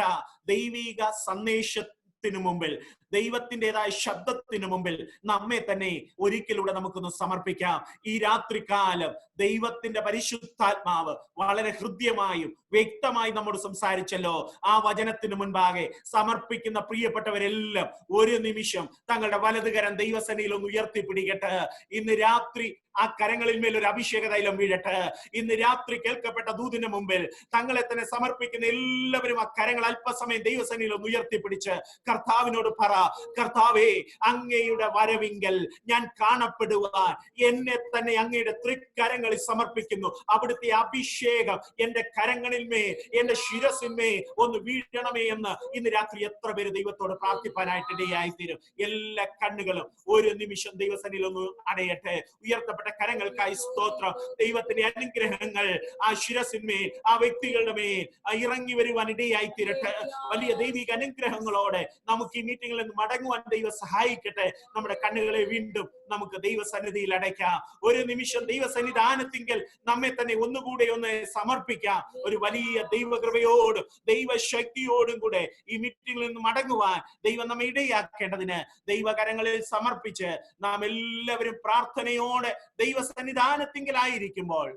ദൈവിക സന്ദേശത്തിനു മുമ്പിൽ, ദൈവത്തിൻ്റെതായ ശബ്ദത്തിന് മുമ്പിൽ നമ്മെ തന്നെ ഒരിക്കലൂടെ നമുക്കൊന്ന് സമർപ്പിക്കാം. ഈ രാത്രികാലം ദൈവത്തിന്റെ പരിശുദ്ധാത്മാവ് വളരെ ഹൃദ്യമായും വ്യക്തമായി നമ്മോട് സംസാരിച്ചല്ലോ. ആ വചനത്തിന് മുൻപാകെ സമർപ്പിക്കുന്ന പ്രിയപ്പെട്ടവരെല്ലാം ഒരു നിമിഷം തങ്ങളുടെ വലതുകരം ദൈവസന്നിധിയിൽ ഒന്ന് ഉയർത്തിപ്പിടിക്കട്ടെ. ഇന്ന് രാത്രി ആ കരങ്ങളിൽ മേൽ ഒരു അഭിഷേക തൈലം വീഴട്ടെ. ഇന്ന് രാത്രി കേൾക്കപ്പെട്ട ദൂതിന് മുമ്പിൽ തങ്ങളെ തന്നെ സമർപ്പിക്കുന്ന എല്ലാവരും ആ കരങ്ങൾ അല്പസമയം ദൈവസന്നിധിയിൽ ഒന്ന് ഉയർത്തിപ്പിടിച്ച് കർത്താവിനോട് പറ, കർത്താവേ, അങ്ങയുടെ വരവിങ്കൽ ഞാൻ കാണപ്പെടുവാൻ എന്നെ തന്നെ അങ്ങയുടെ തൃക്കരങ്ങളിൽ സമർപ്പിക്കുന്നു. അവിടുത്തെ അഭിഷേകം എന്റെ കരങ്ങളിൽ മേൽ, എന്റെ ശിരസിന്മേൽ ഒന്ന് വീഴണമേ എന്ന് ഇന്ന് രാത്രി എത്ര പേര് ദൈവത്തോട് പ്രാർത്ഥിപ്പാനായിട്ട് ഇടയായിത്തീരും. എല്ലാ കണ്ണുകളും ഒരു നിമിഷം ദൈവസന്നിധിയിൽ ഒന്ന് അടയട്ടെ. ഉയർത്തപ്പെട്ട കരങ്ങൾക്കായി സ്തോത്രം. ദൈവത്തിന്റെ അനുഗ്രഹങ്ങൾ ആ ശിരസിന്മേൽ, ആ വ്യക്തികളുടെ മേൽ ഇറങ്ങി വരുവാൻ ഇടയായി തീരട്ടെ. വലിയ ദൈവിക അനുഗ്രഹങ്ങളോടെ നമുക്ക് ഈ മീറ്റിംഗിൽ നിന്ന് മടങ്ങുവാൻ ദൈവം സഹായിക്കട്ടെ. നമ്മുടെ കണ്ണുകളെ വീണ്ടും നമുക്ക് ദൈവസന്നിധിയിൽ അടയ്ക്കാം. ഒരു നിമിഷം ദൈവസന്നിധാനത്തിങ്കിൽ നമ്മെ തന്നെ ഒന്നുകൂടെ ഒന്ന് സമർപ്പിക്കാം. ഒരു വലിയ ദൈവകൃപയോടും ദൈവശക്തിയോടും കൂടെ ഈ മീറ്റിംഗിൽ നിന്ന് മടങ്ങുവാൻ ദൈവം നമ്മെ ഇടയാക്കേണ്ടതിന് ദൈവകരങ്ങളിൽ സമർപ്പിച്ച് നാം എല്ലാവരും പ്രാർത്ഥനയോടെ ദൈവസന്നിധാനത്തിങ്കിലായിരിക്കുമ്പോൾ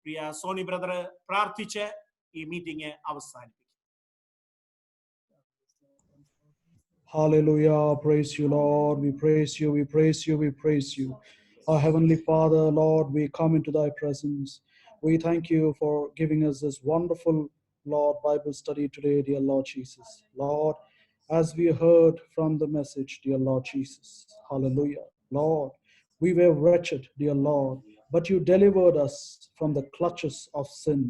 പ്രിയ സോണി ബ്രദർ പ്രാർത്ഥിച്ച് ഈ മീറ്റിംഗ് അവസാനിപ്പിക്കും. Hallelujah. Praise you, Lord. We praise you. We praise you. We praise you. Our Heavenly Father, Lord, we come into thy presence. We thank you for giving us this wonderful, Lord, Bible study today, dear Lord Jesus. Lord, as we heard from the message, dear Lord Jesus. Hallelujah. Lord, we were wretched, dear Lord, but you delivered us from the clutches of sin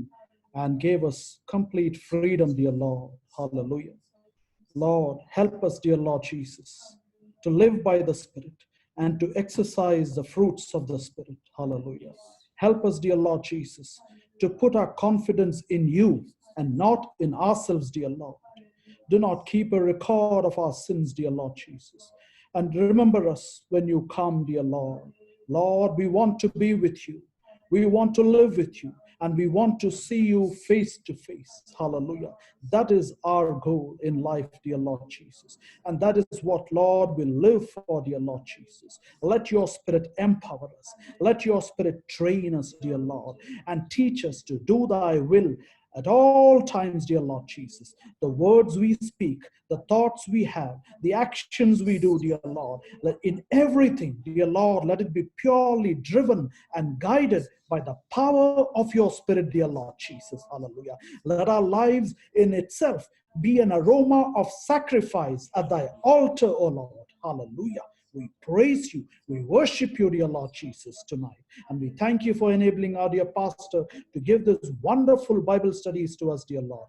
and gave us complete freedom, dear Lord. Hallelujah. Lord, help us, dear Lord Jesus, to live by the Spirit and to exercise the fruits of the Spirit. Hallelujah. Help us, dear Lord Jesus, to put our confidence in you and not in ourselves, dear Lord. Do not keep a record of our sins, dear Lord Jesus. And remember us when you come, dear Lord. Lord, we want to be with you. We want to live with you. And we want to see you face to face. Hallelujah. That is our goal in life, dear Lord Jesus. And that is what, Lord, we live for, dear Lord Jesus. Let your Spirit empower us. Let your Spirit train us, dear Lord, and teach us to do thy will at all times, dear Lord Jesus. The words we speak, the thoughts we have, the actions we do, dear Lord, in everything, dear Lord, let it be purely driven and guided by the power of your Spirit, dear Lord Jesus. Hallelujah. Let our lives in itself be an aroma of sacrifice at thy altar, O Lord. Hallelujah. We praise you. We worship you, dear Lord Jesus, tonight. And we thank you for enabling our dear pastor to give this wonderful Bible studies to us, dear Lord.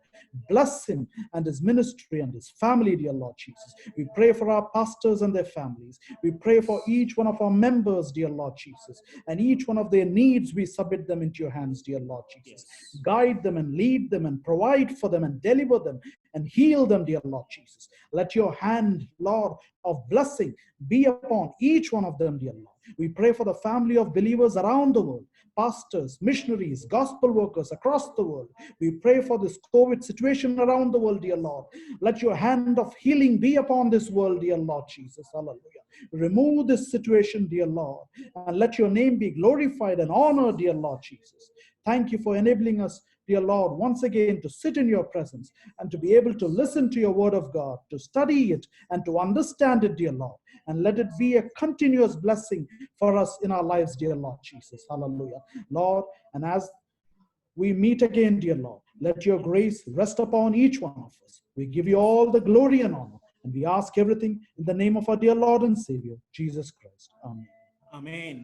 Bless him and his ministry and his family, dear Lord Jesus. We pray for our pastors and their families. We pray for each one of our members, dear Lord Jesus. And each one of their needs, we submit them into your hands, dear Lord Jesus. Yes. Guide them and lead them and provide for them and deliver them and heal them, dear Lord Jesus. Let your hand, Lord, of blessing be upon each one of them, dear Lord. We pray for the family of believers around the world, pastors, missionaries, gospel workers across the world. We pray for this COVID situation around the world, dear Lord. Let your hand of healing be upon this world, dear Lord Jesus. Hallelujah. Remove this situation, dear Lord, and let your name be glorified and honored, dear Lord Jesus. Thank you for enabling us, dear Lord, once again to sit in your presence and to be able to listen to your word of God, to study it and to understand it, dear Lord. And let it be a continuous blessing for us in our lives, dear Lord Jesus. Hallelujah. Lord, and as we meet again, dear Lord, let your grace rest upon each one of us. We give you all the glory and honor. And we ask everything in the name of our dear Lord and Savior, Jesus Christ. Amen. ആമേൻ.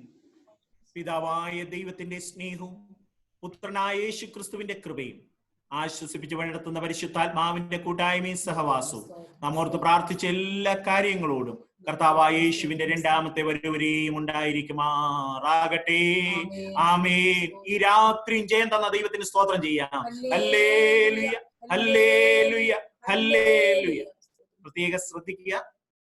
പിതാവായ ദൈവത്തിന്റെ സ്നേഹവും പുത്രനായ യേശു ക്രിസ്തുവിന്റെ കൃപയും ആശ്വസിപ്പിച്ച് വഴിനടത്തുന്ന പരിശുദ്ധാത്മാവിന്റെ കൂട്ടായ്മയും സഹവാസവും നാം ഓർത്ത് പ്രാർത്ഥിച്ച എല്ലാ കാര്യങ്ങളോടും കർത്താവായ യേശുവിന്റെ രണ്ടാമത്തെ വരവരെയും ഉണ്ടായിരിക്കുമാറാകട്ടെ. ആമേൻ. ഈ രാത്രിയും ജയം തന്ന ദൈവത്തിന് സ്തോത്രം ചെയ്യാം. Hallelujah, hallelujah, hallelujah. പ്രത്യേകം ശ്രദ്ധിക്കുക,